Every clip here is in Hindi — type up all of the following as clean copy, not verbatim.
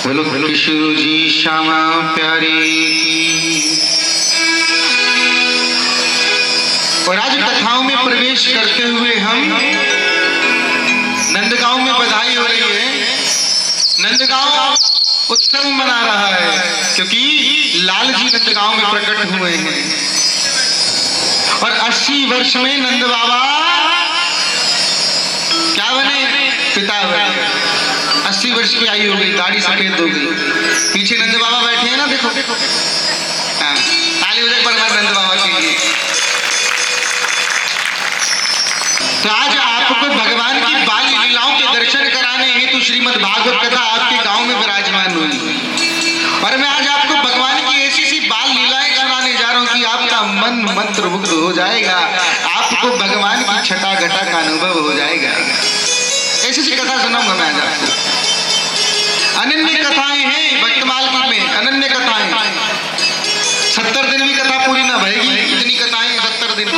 बोलो कृष्ण जी श्यामा प्यारे की। और आज कथाओं में प्रवेश करते हुए हम नंदगांव में बधाई हो रही है। नंदगांव उत्सव मना रहा है क्योंकि लाल जी नंदगांव में प्रकट हुए हैं और 80 वर्ष में नंद बाबा क्या बने? पिता बने। 80 वर्ष की आयु हो गई, दाढ़ी सफेद हो गई। पीछे नंद बाबा बैठे हैं ना, देखो हाँ, ताली बजाए पर नंद बाबा के लिए। तो आज आपको भगवान की बाल लीलाओं के दर्शन कराने हेतु श्रीमद् भागवत कथा आपके गांव में विराजमान हुई और मैं आज आपको भगवान की ऐसी सी बाल लीलाएं सुनाने जा रहा हूं कि आपका मन मंत्रमुग्ध हो जाएगा, आपको भगवान की छटा घटा का अनुभव हो जाएगा। ऐसी सी कथा सुनाऊंगा मैं आज आपको। अनन्य कथाएं हैं भक्तमाल की में, अनन्य कथाएं। 70 दिन भी कथा पूरी ना भरेगी, इतनी कथाएं 70 दिन।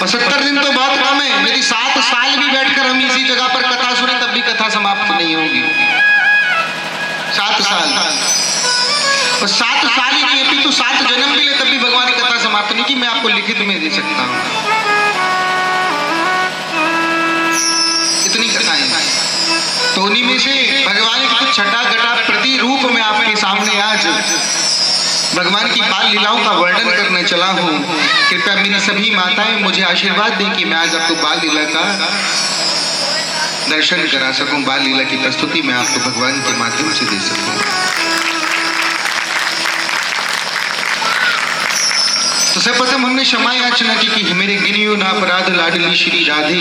और 70 दिन तो बहुत कम है। यदि 7 साल भी बैठकर हम इसी जगह पर कथा सुने तब भी कथा समाप्त नहीं होगी। 7 साल और 7 साल ही नहीं है, तो 7 जन्म भी ले तब भी भगवान की कथा समाप्त नहीं की। मैं आपको लिखित में दे सकता हूँ, इतनी कथाएं। तो उन्हीं में से भगवान की कुछ छटा घटा प्रतिरूप में आपके सामने आज भगवान की बाल लीलाओं का वर्णन करने चला हूँ। कृपया मेरी सभी माताएं मुझे आशीर्वाद दें कि मैं आज आपको बाल लीला का दर्शन करा सकूं, बाल लीला की प्रस्तुति मैं आपको भगवान के माध्यम से दे सकूं। तो सर्वप्रथम हमने क्षमा याचना की कि मेरे गिनियो ना अपराध लाडली श्री राधे,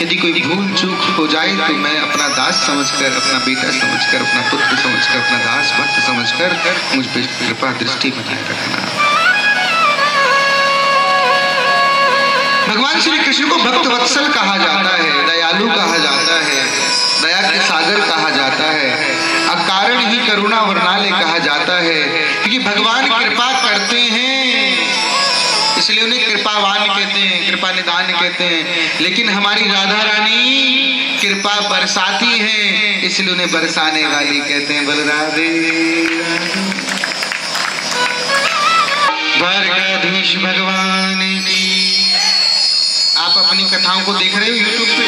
यदि कोई भूल चूक हो जाए तो मैं अपना दास समझकर, अपना बेटा समझकर, अपना पुत्र समझकर, अपना दास भक्त समझकर मुझ पर कृपा दृष्टि बनाए रखना। भगवान श्री कृष्ण को भक्त वत्सल कहा जाता है, दयालु कहा जाता है, दया के सागर कहा जाता है, अकारण ही करुणा वर्णालय कहा जाता है, क्योंकि भगवान कृपा करते हैं इसलिए उन्हें कृपावान कहते हैं, कृपा निदान कहते हैं। लेकिन हमारी राधा रानी कृपा बरसाती है इसलिए उन्हें बरसाने वाली कहते हैं। बलराधे द्वारकाधीश भगवान की। आप अपनी कथाओं को देख रहे हो यूट्यूब पे?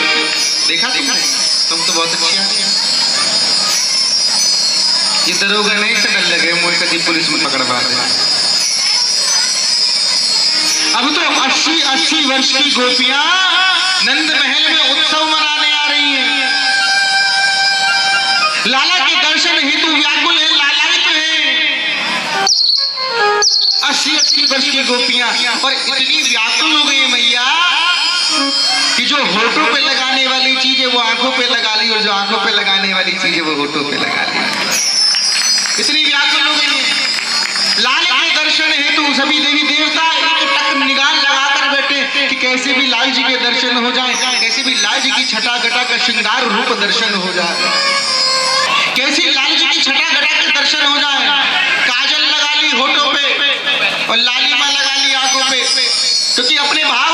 देखा तुम तो बहुत अच्छी आती है। ये दरोगा नहीं से डर लगे मुझे कभी पुलिस में पकड़वा दे। अब तो 80 वर्ष की गोपियां नंद महल में उत्सव मनाने आ रही हैं। लाला के दर्शन हेतु व्याकुल है, लालायित है। 80 वर्ष की गोपियां और इतनी व्याकुल हो गई मैया कि जो होठों पे लगाने वाली चीज है वो आंखों पे लगा ली और जो आंखों पे लगाने वाली चीज है वो होठों पे लगा ली। इतनी व्याकुल हो गई है। लाल के दर्शन हेतु सभी देवी देवता एक टक निगाह लगाकर बैठे कि कैसे भी लाल जी के दर्शन हो जाए, कैसे भी लाल जी की छटा घटा का श्रृंगार रूप दर्शन हो जाए, कैसे लाल जी की छटा घटा के दर्शन हो जाए। काजल लगा ली होठों पे और लालिमा लगा ली आंखों पे, क्योंकि अपने भाव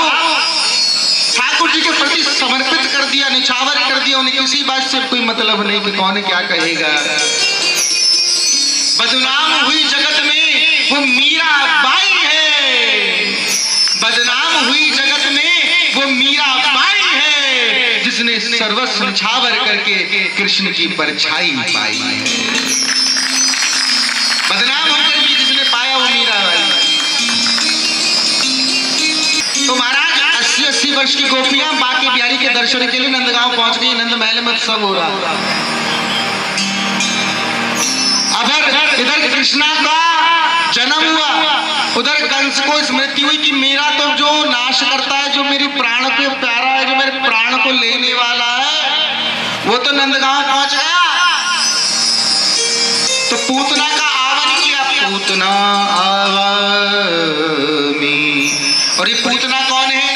ठाकुर जी के प्रति समर्पित कर दिया, निछावर कर दिया। उन्हें किसी बात से कोई मतलब नहीं कि कौन क्या कहेगा। बदनाम हुई जगत में वो मीरा बाई है, बदनाम हुई जगत में वो मीरा बाई है जिसने सर्वस्व निछावर करके कृष्ण की परछाई पाई है। बदनाम होकर भी जिसने पाया वो मीरा बाई। तो महाराज 80 वर्ष की गोपियां बांके बिहारी के दर्शन के लिए नंदगांव पहुंच गई। नंद महल में उत्सव हो रहा। इधर कृष्णा का जन्म हुआ, उधर कंस को स्मृति हुई कि मेरा तो जो नाश करता है, जो मेरी प्राण को प्यारा है, जो मेरे प्राण को लेने वाला है, वो तो नंदगांव पहुंच गया। तो पूतना का आवन किया, पूतना आवामी। और ये पूतना कौन है?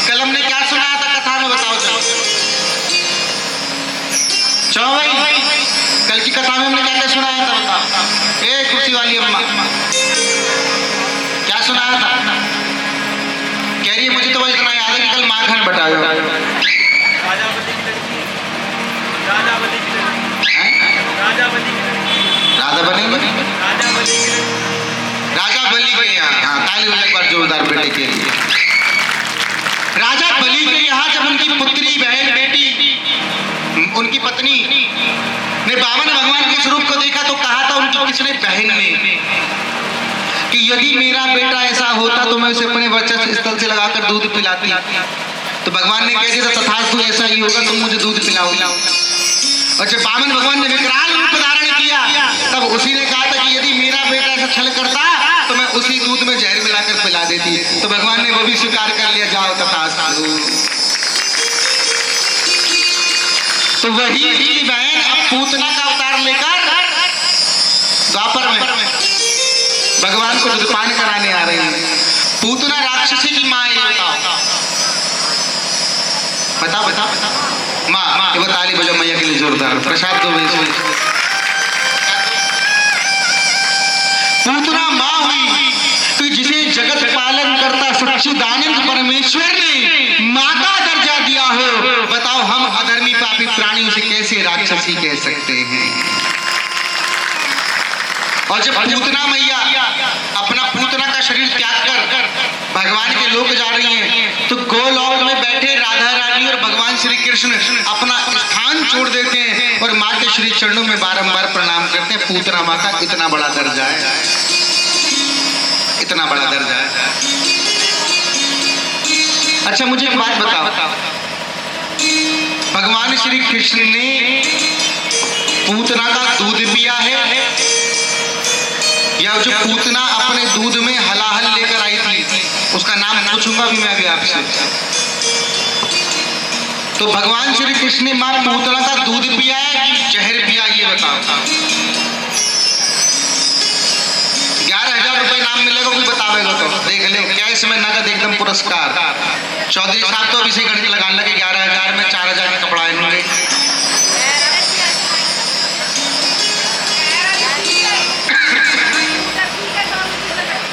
कलम ने क्या सुनाया था कथा में, बताओ चलो भाई। कल की कथा में हमने क्या क्या सुनाया था बताओ। ए कुर्सी वाली अम्मा क्या सुनाया था? कह रही है मुझे तो वही इतना याद है कि कल माखन बटाया। बनेंगे? राजा बलि के यहाँ। हाँ, ताली बजाओ एक बार जोरदार बेटे के लिए। राजा बलि के यहाँ जब उनकी पुत्री, बहन, बेटी, उनकी पत्नी ने बामन भगवान के स्वरूप को देखा तो कहा था उनकी किसने? बहन ने, कि यदि मेरा बेटा ऐसा होता तो मैं उसे अपने वर्चस्व स्थल से लगाकर दूध पिलाती। तो भगवान ने कह दिया तथास्तु ऐसा ही होगा, तुम मुझे दूध पिलाओ। और जब बामन भगवान ने विकराल रूप धारण किया तब उसी ने कहा था कि यदि मेरा बेटा ऐसा छल करता तो मैं उसी दूध में जहर मिलाकर पिला देती। तो भगवान ने वो भी स्वीकार कर लिया, जाओ तथास्तु। तो वही की बहन अब पूतना का अवतार लेकर द्वापर में भगवान को दूधपान कराने आ रही है। पूतना राक्षसी की माँ है, बताओ बताओ माँ, ये ताली बजाओ मैया के लिए जोरदार, प्रसाद दो। पूतना माँ हुई तो जिसे जगत पालन करता सच्चिदानंद परमेश्वर ने माँ का दर्जा दिया हो, बताओ हम अधर्मी पापी प्राणी उसे कैसे राक्षसी कह सकते हैं? और जब पूतना मैया अपना पूतना का शरीर त्याग कर भगवान के लोक जा रही हैं तो गोलोक में बैठे राधा रानी और भगवान श्री कृष्ण अपना स्थान छोड़ देते हैं और माँ के श्री चरणों में बारंबार प्रणाम करते हैं। पूतना माँ का इतना बड़ा दर्जा है, इतना बड़ा दर्जा है। अच्छा मुझे एक बात बताओ, भगवान श्री कृष्ण ने पूतना का दूध पिया है या जो पूतना अपने दूध में हलाहल लेकर आई थी उसका नाम पूछूंगा भी मैं अभी आपसे। तो भगवान श्री कृष्ण ने मां पूतना का दूध पिया है कि जहर पिया, ये बताओ। 11,000 रुपए नाम मिलेगा, कोई बतावेगा तो देख ले क्या इसमें नगद एकदम पुरस्कार। चौधरी साहब तो अभी से गणित लगाने लगे, 11,000 में 4,000 के कपड़ा आएंगे।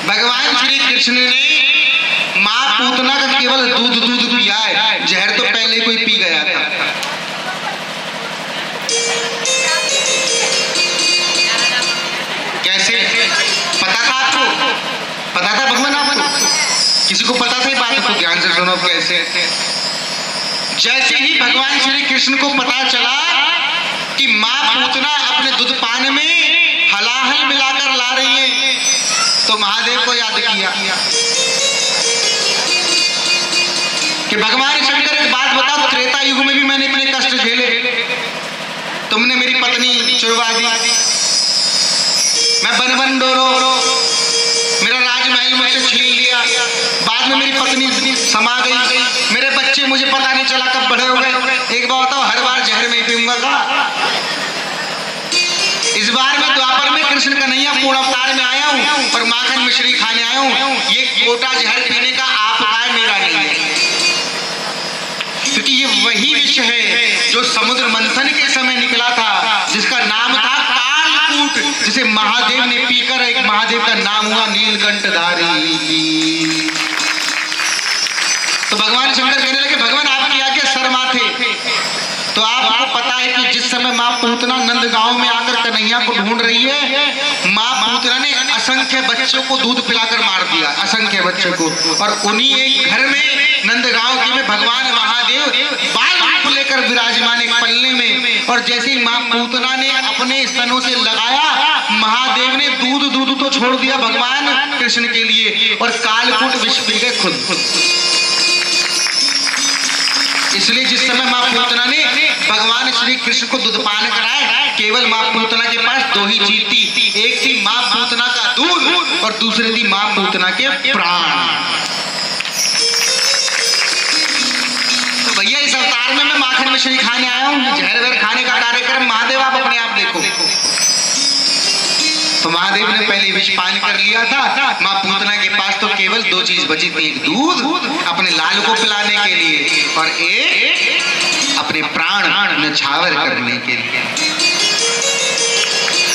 भगवान श्री कृष्ण ने मां पूतना का केवल दूध पिया है, जहर तो पहले कोई पी गया था। कैसे पता था आपको? पता था भगवान आपको? किसी को पता था? बात को ध्यान से सुनो। कैसे? जैसे ही भगवान श्री कृष्ण को पता चला कि मां पूतना अपने दूध पान में हलाहल मिलाकर ला रही है तो महादेव को याद किया कि भगवान शंकर एक बात बताओ, त्रेता युग में भी मैंने इतने कष्ट झेले, तुमने मेरी पत्नी चुरवा दी, मैं बन बन डोरो, मेरा राजमहल मुझसे छीन लिया, बाद में मेरी पत्नी समा गई, मेरे बच्चे मुझे पता नहीं चला कब बड़े हो गए। एक बात बताओ, हर बार जहर में पीऊंगा का? इस बार मैं द्वापर में कृष्ण कन्हैया पूर्ण अवतार में आया हूँ और माखन मिश्री खाने आया हूँ। ये कोटा जहर पीने का आपका है, मेरा नहीं है, क्योंकि ये वही विष है जो समुद्र मंथन के समय निकला था, जिसका नाम था कालकूट, जिसे महादेव ने पीकर एक महादेव का नाम हुआ नीलकंठधारी। तो भगवान शंकर कहने लगे भगवान आपकी आज्ञा सर माथे। तो आपको पता है कि जिस समय मां पूतना नंद गांव में आकर कन्हैया को ढूंढ रही है, मां पूतना ने असंख्य बच्चों को दूध पिलाकर मार दिया, असंख्य बच्चों को। और उन्हीं एक घर में नंद गांव के में भगवान महादेव बाल रूप लेकर विराजमान एक पल्ले में। और जैसे ही मां पूतना ने अपने स्तनों से लगाया, महादेव ने दूध तो छोड़ दिया भगवान कृष्ण के लिए और कालकूट विष पी गए खुद। इसलिए जिस समय मां पूतना ने भगवान श्री कृष्ण को दूधपान कराया, केवल मां पूतना के पास दो ही चीज थी, एक थी मां पूतना का दूध और दूसरी थी मां पूतना के प्राण। तो भैया इस अवतार में मैं माखन मिश्री खाने आया हूँ, जहर वहर खाने का कार्यक्रम महादेव आप अपने आप देखो। तो महादेव ने पहले विष पान कर लिया था, मां पूतना के पास तो केवल दो चीज बची थी, एक दूध अपने लाल को पिलाने के लिए और एक अपने प्राण न्यौछावर करने के लिए।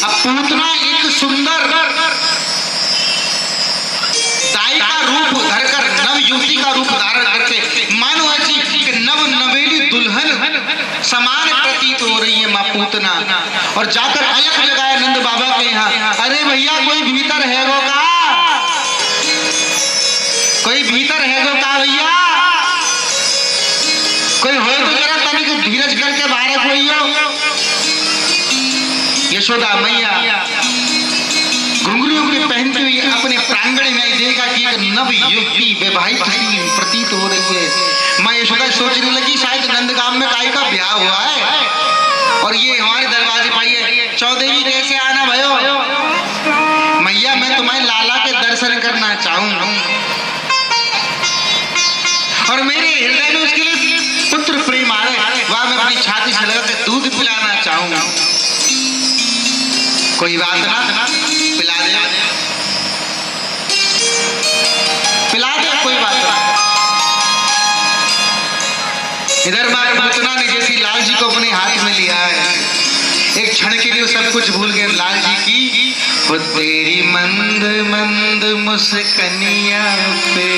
अब पूतना एक सुंदर दाई का रूप धरकर, नव युवती का रूप धारण करके, मानो ऐसी कि नव नवेली दुल्हन समान प्रतीत हो रही है मां पूतना। और जाकर अलग जगाया नंद बाबा के यहाँ। अरे भैया कोई भीतर है गो का, कोई भीतर है गो का भैया, कोई हो तो जरा तनिक धीरज करके बाहर कोई हो। यशोदा मैया घुंघरू के पहनते हुए अपने प्रांगण में देखा कि एक नव युवती वैवाहित प्रतीत हो रही है। माँ यशोदा सोचने लगी शायद नंदगांव में काई का ब्याह हुआ है और ये हमारे दरवाजे पर है। चौदेवी कैसे आना भयो? मैया मैं तुम्हारे लाला के दर्शन करना चाहूँ और मेरे हृदय में उसके लिए पुत्र प्रेम आ रहे, वह मैं अपनी छाती से लगा के दूध पिलाना चाहूँ। कोई बात ना, पिला दे, पिला दे, कोई बात नहीं। इधर माँ पूतना ने जैसी लाल जी को अपने हाथ में लिया है, एक क्षण के लिए सब कुछ भूल गए लाल जी की। वो तेरी मंद मंद मुस्कनिया पे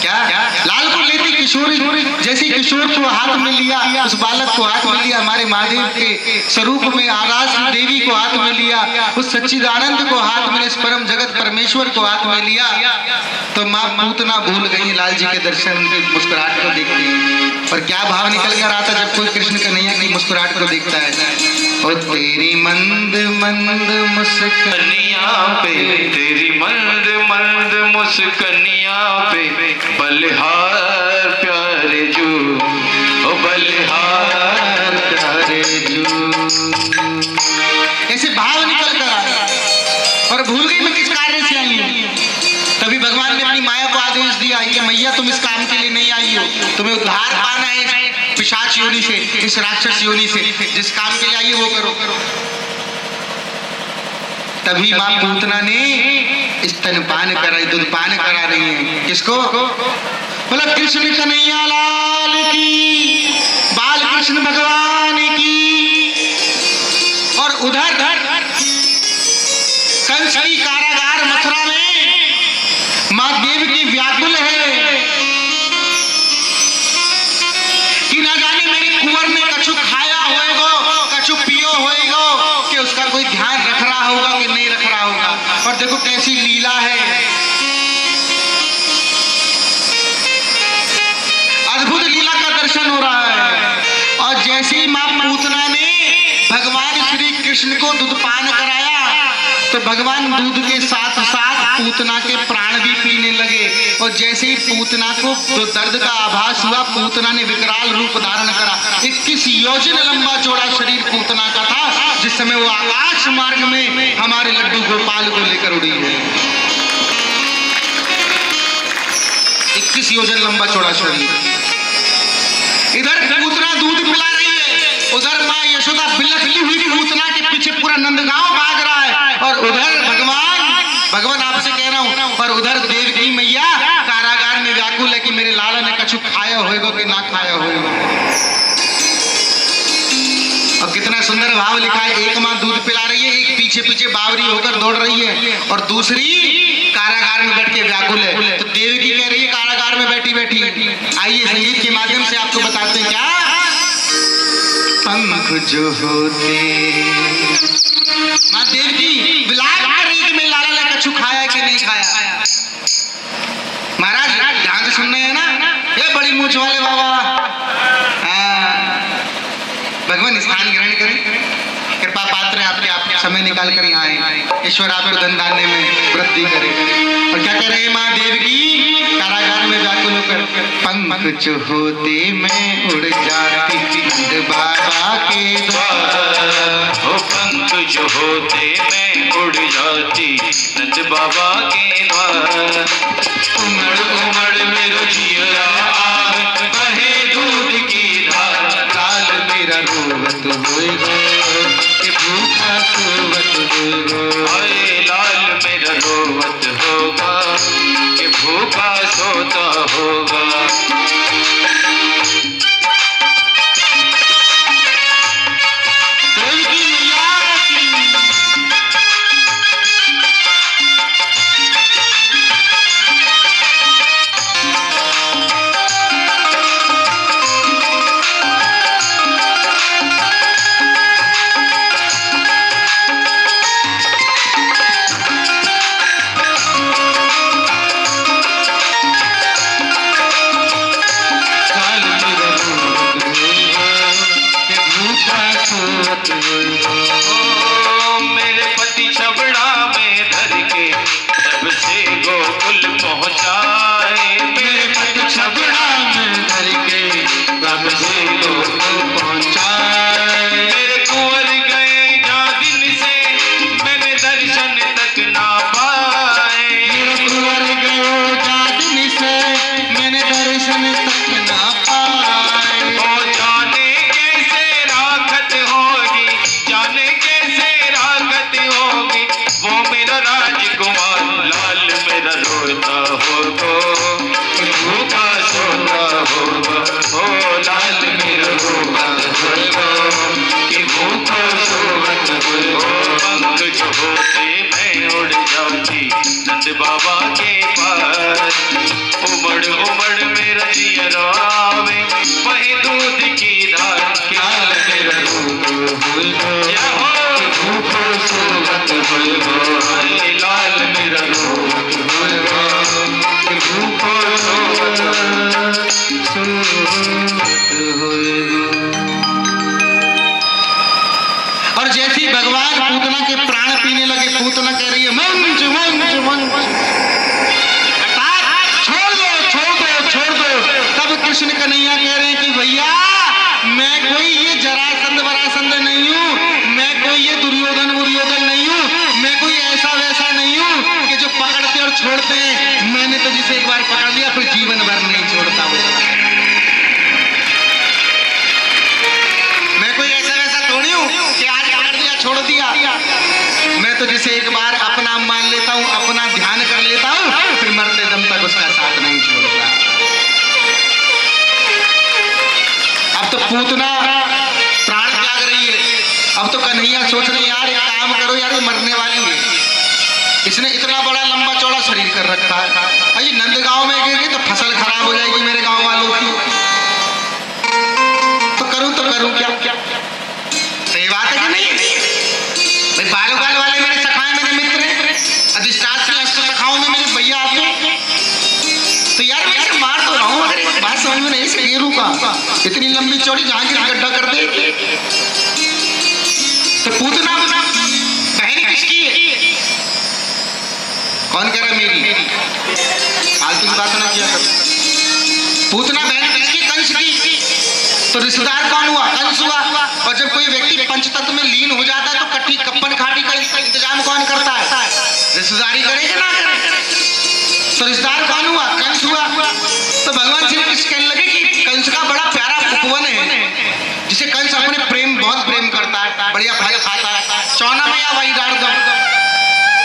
क्या लाल को लेती किशोर जैसी किशोर को हाथ में लिया, उस बालक को हाथ में लिया, हमारे महादेव के स्वरूप में आराध्य देवी को हाथ में लिया, उस सच्चिदानंद को हाथ में, इस परम जगत परमेश्वर को हाथ में लिया, तो माँ पूतना भूल गई लाल जी के दर्शन के मुस्कुराहट को देखती। और क्या भाव निकल कर आता जब कोई कृष्ण कन्हैया की मुस्कुराहट को देखता है। और तेरी मंद मंद मुस्कनिया पे, तेरी मंद मंद मुस्कनिया पे बलिहार प्यारे जू, ओ बलिहार प्यारे जू। ऐसे भाव निकल कर आया और भूल गई मैं किस कार्य से आई हूँ। तभी भगवान ने अपनी माया को आदेश दिया कि मैया तुम इस काम के लिए नहीं आई हो, तुम्हें उद्धार पाना है पिशाच योनि से, इस राक्षस योनि से, जिस काम के लिए आई वो करो। तभी माँ पूतना ने स्तनपान करा, दूध पान करा रही है। किसको? बोला कृष्ण कन्हैया लाल की, बाल कृष्ण भगवान की। और उधर कंस की कारागार मथुरा में माँ देव की व्याकुल है कि ना जाने मेरे कुंवर ने कछु खाया होएगो, कछु पियो होएगो, कि उसका कोई ध्यान रख रहा होगा कि नहीं रख रहा होगा। और देखो कैसी लीला है, अद्भुत लीला का दर्शन हो रहा है। और जैसे ही माँ पूतना ने भगवान श्री कृष्ण को दूध पान कराया तो भगवान दूध के साथ साथ पूतना के प्राण भी पीने लगे। और जैसे ही पूतना को तो दर्द का आभास हुआ, पूतना ने विकराल रूप धारण करा। 21 योजन लंबा चौड़ा शरीर पूतना का था, जिस समय वो आकाश मार्ग में हमारे लड्डू गोपाल को लेकर उड़ी है। 21 योजन लंबा चौड़ा शरीर। इधर पूतना दूध पिला रही है, उधर माँ यशोदा बिलखती हुई पूतना के पीछे पूरा नंदगांव भाग रहा है। और उधर भगवान आपसे कह रहा हूं, और उधर देवकी मैया कारागार में व्याकुल है कि मेरे लाला ने कछु खाया होएगा कि ना खाया होएगा। और कितना सुंदर भाव लिखा है, एक माँ दूध पिला रही है, एक पीछे पीछे बावरी होकर दौड़ रही है, और दूसरी कारागार में बैठ के व्याकुल है। तो देवकी कह रही है कारागार में बैठी बैठी। आइए संगीत के माध्यम से आपको बताते हैं क्या। पंख जो होते, माँ देवकी विलाप कर रही है कि मेरे लाला ने कछु खाया कि नहीं खाया। महाराज ध्यान से सुन रहे हैं ना, ये बड़ी मूंछ वाले बाबा। भगवान स्थान ग्रहण करें, कृपा पात्र आपके, आप समय निकाल कर यहाँ आए। ईश्वर आपको धन धान्य में वृद्धि करे। और क्या कह रहे हैं माँ देवकी कारागार में व्याकुल होकर, पंख जो होते मैं उड़ जाती नंद बाबा के द्वार। ओ पंख जो होते मैं उड़ जाती नंद बाबा के द्वार। उमड़ उमड़ मेरो जिया आग बहे दूध की धार। लाल मेरा रोवत होएगा कि भूखा सोवत होएगा। हाय लाल मेरा रोवत होगा कि भूखा सोता होगा। छबड़ा में धर के जब से गोकुल पहुँचाए, मेरे पग छबड़ा में धर के जब से गोकुल पहुँचाए। मेरे कुंवर गए जा दिन से मैंने दर्शन तक ना पाए, मेरे कुंवर गए जा दिन से मैंने दर्शन तक ना पाए। ओ जाने कैसे राखत होगी, जाने कैसे राखत होगी, वो मेरा राजकुमार लाल मेरा रोता होगा, भूखा सोता होगा, ओ लाल मेरा रोता होगा कि भूखा सोता होगा। पंख जो होते मैं उड़ जाती नंद बाबा के पास, उमड़ उमड़ मेरा जिया आवे वही दूध की धार, लाल मेरा रूप होगा भूखो सोवत होगा, लाल मेरा रूप होगा भूखो सोवत होगा। और जैसे ही भगवान पूतना के प्राण पीने लगे, पूतना कह रही है मंच मंच मंच, छोड़ दो छोड़ दो छोड़ दो। तब कृष्ण कन्हैया कह रहे हैं कि भैया मैं कोई ये जरासंध वरासंध नहीं हूँ, मैं कोई ये दुर्योधन वुर्योधन नहीं हूँ, मैं कोई ऐसा वैसा नहीं हूँ कि जो पकड़ते और छोड़ते हैं। मैंने तो जिसे एक बार पकड़ लिया फिर जीवन भर नहीं छोड़ता हूँ। मैं कोई ऐसा वैसा थोड़ी हूँ कि आज पकड़ दिया छोड़ दिया। मैं तो जिसे एक बार अपना मान लेता हूँ, अपना ध्यान कर लेता हूँ, फिर मरते दम तक उसका साथ नहीं छोड़ता। अब तो पूतना प्राण त्याग रही है। अब तो कन्हैया सोच रहे यार एक काम करो यार, ये मरने वाली है, इसने इतना बड़ा लंबा चौड़ा शरीर कर रखा है, अरे नंदगांव में गिर गई तो फसल खराब हो जाएगी मेरे गांव वालों की, तो करूं क्या? सही बात है कि नहीं? भाई बालोगाल वाले मेरे सखाए, मेरे मित्र हैं, अधिष्ठात्री अष्ट सखाओं में मेरे भैया आते हैं, तो यार मैं इसे मार तो रहा हूं, अगर एक बात समझ में नहीं से गिरू का इतनी लंबी चौड़ी जहांगीर गड्ढा कर दे। तो पूतना बहन किसकी है? कौन कह रहा है मेरी? फालतू की बात ना किया कर। पूतना बहन किसकी? कंस की। तो रिश्तेदार कौन हुआ? कंस हुआ। और जब कोई व्यक्ति पंचतत्व में लीन हो जाता है तो कट्टी कप्पन खाटी का इंतजाम कौन करता है? रिश्तेदारी करेगा ना करे। तो रिश्तेदार कौन हुआ? कंस हुआ। तो भगवान श्री कृष्ण कहने लगे कि कंस का बड़ा प्यारा उपवन है जिसे कंस अपने बहुत प्रेम करता है, बढ़िया फल खाता है, चौना में या वही डाल दो।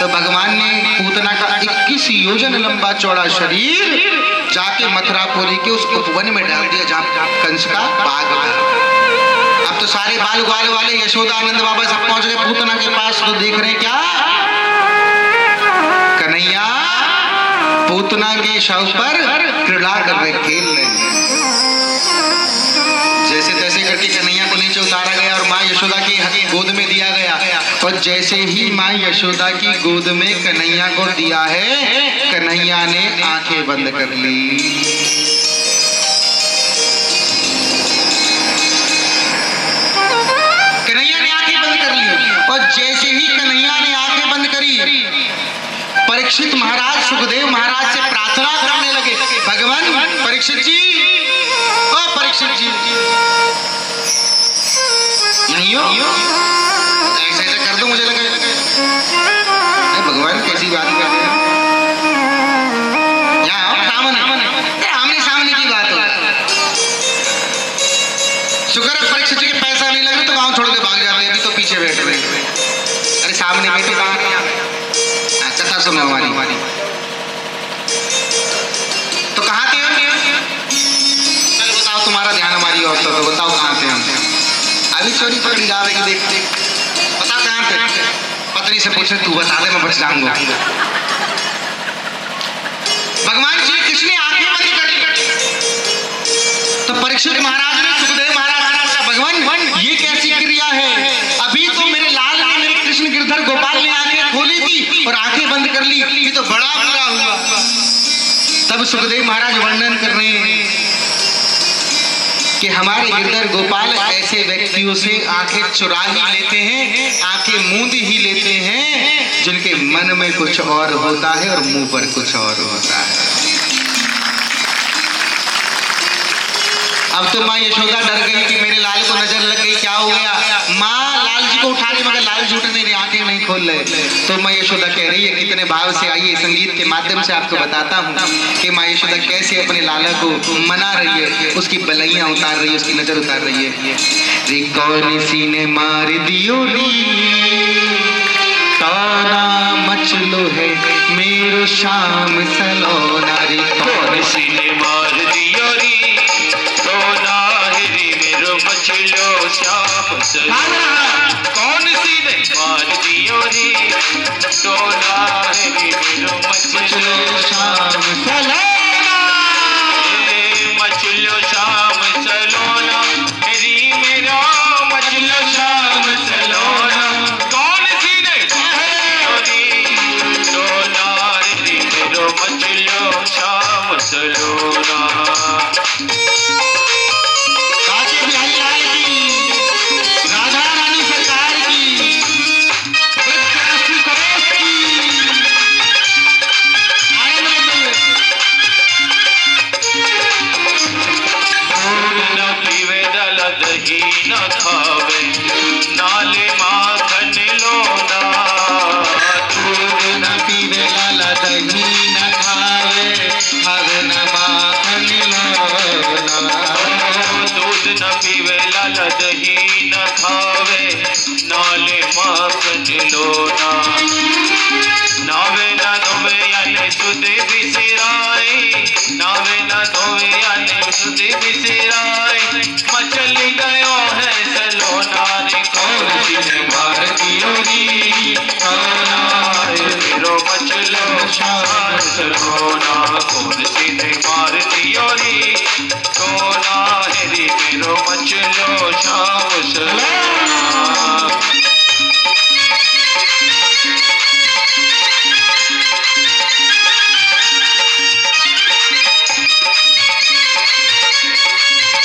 तो भगवान ने पूतना का 21 योजन लंबा चौड़ा शरीर जाके मथुरापुरी के उस उपवन में डाल दिया जहाँ कंस का बाग था। अब तो सारे बाल ग्वाल वाले यशोदा आनंद बाबा सब पहुंच गए पूतना के पास। तो देख रहे क्या कन्हैया पूतना के शव पर क्रीड़ा कर रहे, खेल रहे। जैसे तैसे करके कन्हैया को नीचे उतारा गया और माँ यशोदा की गोद में दिया गया। और जैसे ही माँ यशोदा की गोद में कन्हैया को दिया है, कन्हैया ने आंखें बंद कर ली। कन्हैया ने आंखें बंद कर ली। और जैसे ही कन्हैया ने आंखें बंद करी, परीक्षित महाराज सुखदेव महाराज से प्रार्थना करने लगे, भगवान परीक्षित जी, ओ परीक्षित जी नहीं हो, ऐसे ऐसे कर दो, मुझे लगा भगवान कैसी बात कर रहे हैं। यहाँ आमने सामने की बात हो। शुक्र है परीक्षित जी के पैसा नहीं लग रहे तो गांव छोड़ के भाग जाते, अभी तो पीछे बैठ रहे। अरे सामने बैठे कथा सुनो हमारी। तो कहाँ थे हम? बताओ तुम्हारा ध्यान हमारी और तो बताओ कहाँ थे हम? अभी चोरी पकड़ी जा रही, देख बता कहाँ थे? पत्नी से पूछे तू बता दे मैं बच जाऊंगा। भगवान श्री कृष्ण ने आंखें बंद कर ली। तो परीक्षित महाराज ने सुखदेव महाराज से भगवान ये कैसी क्रिया है? अभी तो मेरे लाल ने, मेरे कृष्ण गिरधर गोपाल ने आंखें खोली थी और आंखें बंद कर ली, ये तो बड़ा बुरा हुआ। तब सुखदेव महाराज वर्णन कर रहे हैं कि हमारे गिरधर गोपाल ऐसे व्यक्तियों से आंखें चुरा ही लेते हैं, आंखें मूंद ही लेते हैं जिनके मन में कुछ और होता है और मुंह पर कुछ और होता है। अब तो माँ यशोदा डर गई कि मेरे लाल को नजर लग गई, क्या हो गया। माँ लाल जी को उठा रही मगर लाल जी उठने नहीं, आंखें नहीं खोल रहे। तो माँ यशोदा कह रही है कितने भाव से, आइए संगीत के माध्यम से आपको बताता हूँ कि माँ यशोदा कैसे अपने लाला को मना रही है, उसकी बलैयां उतार रही है, उसकी नजर उतार रही है। रे कौन सी ने मार दियो ताना मचलो है मेरो शाम सलोना। रे कौन सी ने मार दियो री सोना है रे मेरो मचलो श्याम सलोना। कौन सी ने मार दियो रे सोना है रे मेरो मचलो शाम सलोना। मचलो श्याम सलोना री मेरा मचलो श्याम सलोना। कौन सी ने सोना रे मेरो मचलो श्याम सलोना। काके बिहारी लाल की, राधा रानी सरकार की, ब्रजवासी करोस की। दूध न पीवे दल दही न खावे नाले माखन लोना। दूध न पीवे लाला दही न खावे, खावे न माखन लोना। दूध न पीवे लाल दही न खावे नाले माखन लोना। नावे न धोवे याने सुध बिसराए, नावे न धोवे याने सुध बिसराए। मचल गयो है सलोना रे कौन सी ने मार दियो री सोना है मेरो मचलो श्याम सलोना। कौन सी ने मार दियो री सोना है रे मेरो मचलो श्याम सलोना।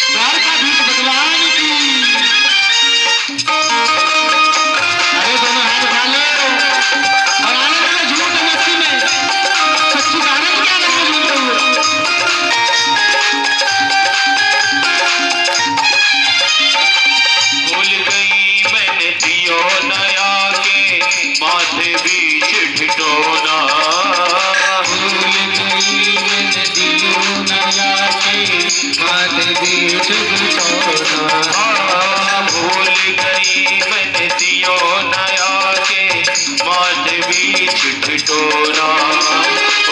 द्वारकाधीश भगवान की। अरे दोनों हाथ उठा लो और आनंद में झूमो, मस्ती में सच्ची आनंद के आनंद में झूमते हुए। भूल गई मैंने दियो नया के माथे बीच ठिठोना। भूल गई मैंने दियो नया के माथे बीच बिछोना। भूल गई मैंने दियो नया के माथे बीच ठिठोना।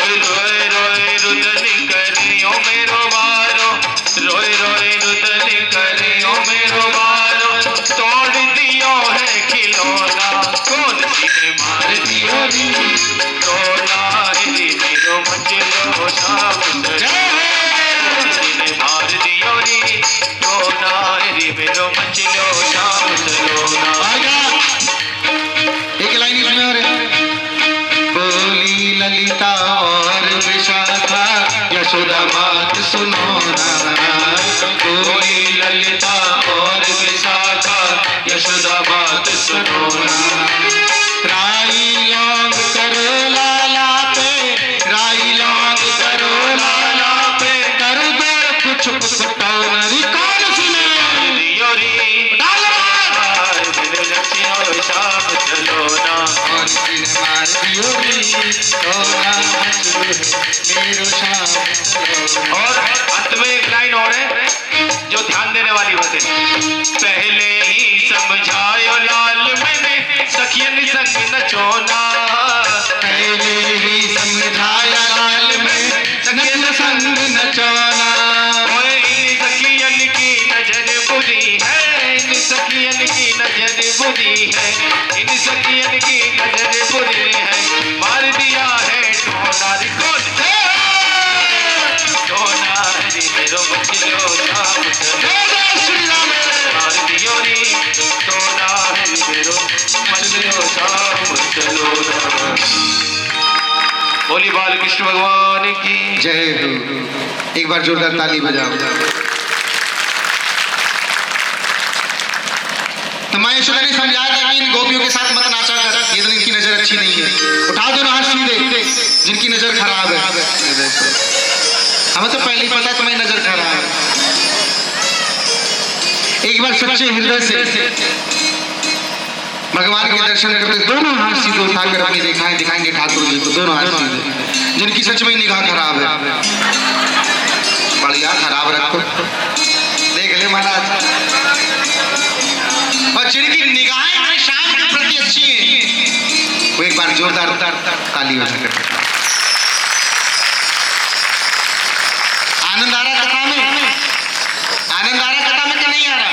रोए रोए रुदन करियो मेरो बारो, रोए रोए रुदन करियो मेरो बारो। तोड़ दियो है खिलौना कौन सी ने मार दियो री सोना है रे मेरो मचलो श्याम सलोना। कौन सी ने मार दियो री सोना है रे मेरो मचलो श्याम सलोना। एक लाइन इसमें और है। बोली ललिता और विशाखा यशोदा बात सुनो ना। बोली ललिता और विशाखा यशोदा बात सुनो ना। राई लौंग करो लाला पे, राई लौंग करो लाला पे, कर दो कुछ पटौरी। कौन सी ने दियो री मेरे लक्ष्मी श्याम सलोना। कौन सी ने मार दियो रे सोना मचलो है मेरो शाम सलोना। और अंत में एक लाइन और है जो ध्यान देने वाली बात है। पहले ही समझायो लाल मैंने सखियन संग नचोना। पहले ही समझाया लाल में सखियन संग नचोना। ओए इन सखियन की नजर बुरी है, इन सखियन की नजर बुरी है, इन सखियन की नजर बुरी है। मार दिया है टोना रे कौन टोना रे मेरो मचलो श्याम सलोना। मार दियो रे टोना रे मेरो मचलो श्याम सलोना। बोली बाल कृष्ण भगवान की जय हो। एक बार जोरदार ताली बजाओ। तो माँ यशोदा ने समझाया था कि इन गोपियों के साथ मत नाचा कर, ये तो इनकी नजर अच्छी नहीं है। उठा दो ना हाथ सीधे जिनकी नजर खराब है। हमें तो पहले ही पता है तुम्हारी नजर खराब है। एक बार सच्चे हृदय से भगवान के दर्शन करते दोनों हाथ सीधे उठाकर अपनी रेखाएं दिखाएंगे ठाकुर जी को, दोनों हाथ सीधे जिनकी सच में निगाह खराब है। बढ़िया खराब रखो, देख ले महाराज। और जिनकी निगाहें शाम के प्रति अच्छी हैं वो एक बार जोरदार ताली बजाकर आनंद आ रहा कथा में, आनंद आ रहा कथा में कि नहीं आ रहा?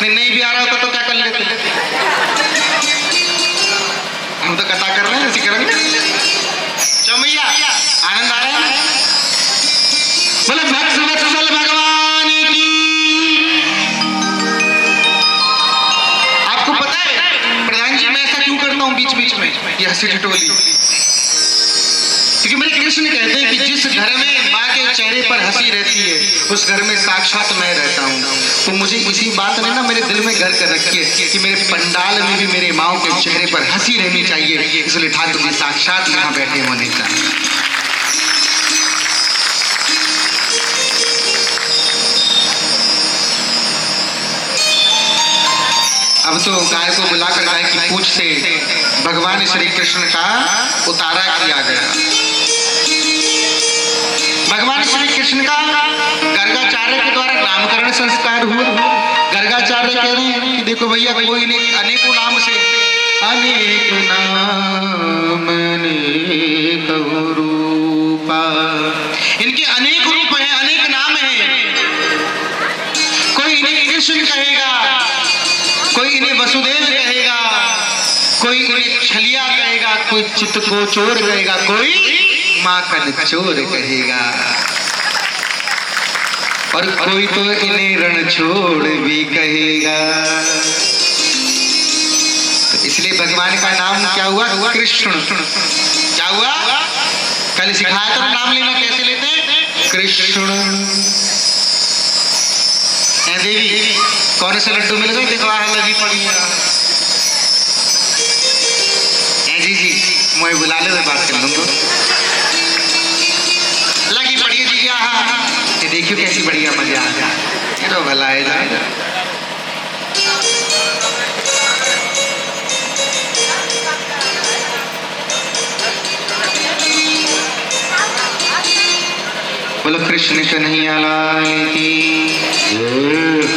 नहीं भी आ रहा होता तो क्या कर लेते? हम तो कथा कर रहे हैं, ऐसी करेंगे। चमैया आनंद आ रहा है? बोले भक्त वत्सल भगवान की। आपको पता है प्रधान जी मैं ऐसा क्यों करता हूँ बीच बीच में ये हंसी ठिठोली? क्योंकि मेरे कृष्ण कहते हैं कि जिस घर में माँ के चेहरे पर हंसी रहती है उस घर में साक्षात मैं रहता हूँ। तो मुझे इसी बात ने ना मेरे दिल में घर कर रखी है कि मेरे पंडाल में भी मेरे माँ के चेहरे पर हंसी रहनी चाहिए, इसलिए ठाकुर जी साक्षात यहाँ बैठे होने चाहिए। अब तो गाय को बुलाकर गाय की पूंछ से भगवान श्री कृष्ण का उतारा किया गया। भगवान श्री कृष्ण का गर्गाचार्य के द्वारा नामकरण संस्कार हुआ। गर्गाचार्य कह रहे हैं कि देखो भैया कोई नहीं, अनेकों नाम से, अनेक नाम अनेक रूपा, इनके अनेक रूप हैं, अनेक नाम हैं। कोई इन्हें कृष्ण कहेगा, कोई इन्हें वसुदेव कहेगा, कोई इन्हें छलिया कहेगा, कोई चित्त को चोर कहेगा, कोई माँ का चोर कहेगा, और कोई तो इन्हें रणछोड़ भी कहेगा। तो इसलिए भगवान का नाम क्या हुआ? कृष्ण। क्या हुआ? कल सिखाया था नाम लेना कैसे लेते हैं? कृष्ण। देवी कौन से लड्डू मिल गए? देखो लगी पड़ी है। जी मैं बुला ले, बात कर लूंगा। लगी पड़ी है जी। हाँ ये देखियो कैसी बढ़िया मजा आ गया। तो भला है जाए। बोलो कृष्ण कन्हैया लाल की।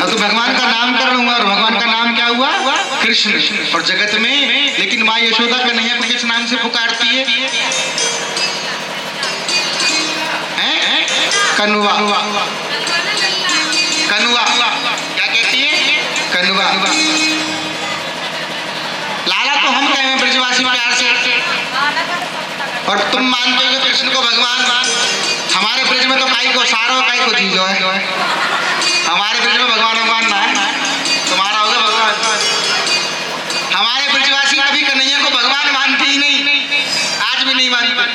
अब तो भगवान का नामकरण हुआ और भगवान का नाम क्या हुआ? कृष्ण। और जगत में लेकिन माँ यशोदा कन्हैया को किस नाम से पुकारती है? कनुआ। कनुआ क्या कहती है? कनुआ। लाला तो हम कहे ब्रजवासी प्यार से, और तुम मानते हो कृष्ण को भगवान। हमारे ब्रज में तो काई को सारो काई को जीजो है। हमारे ब्रज में भगवान भगवान ना है, तुम्हारा होगा भगवान। हमारे ब्रजवासी कभी कन्हैया को भगवान मानते ही नहीं, आज भी नहीं मानते।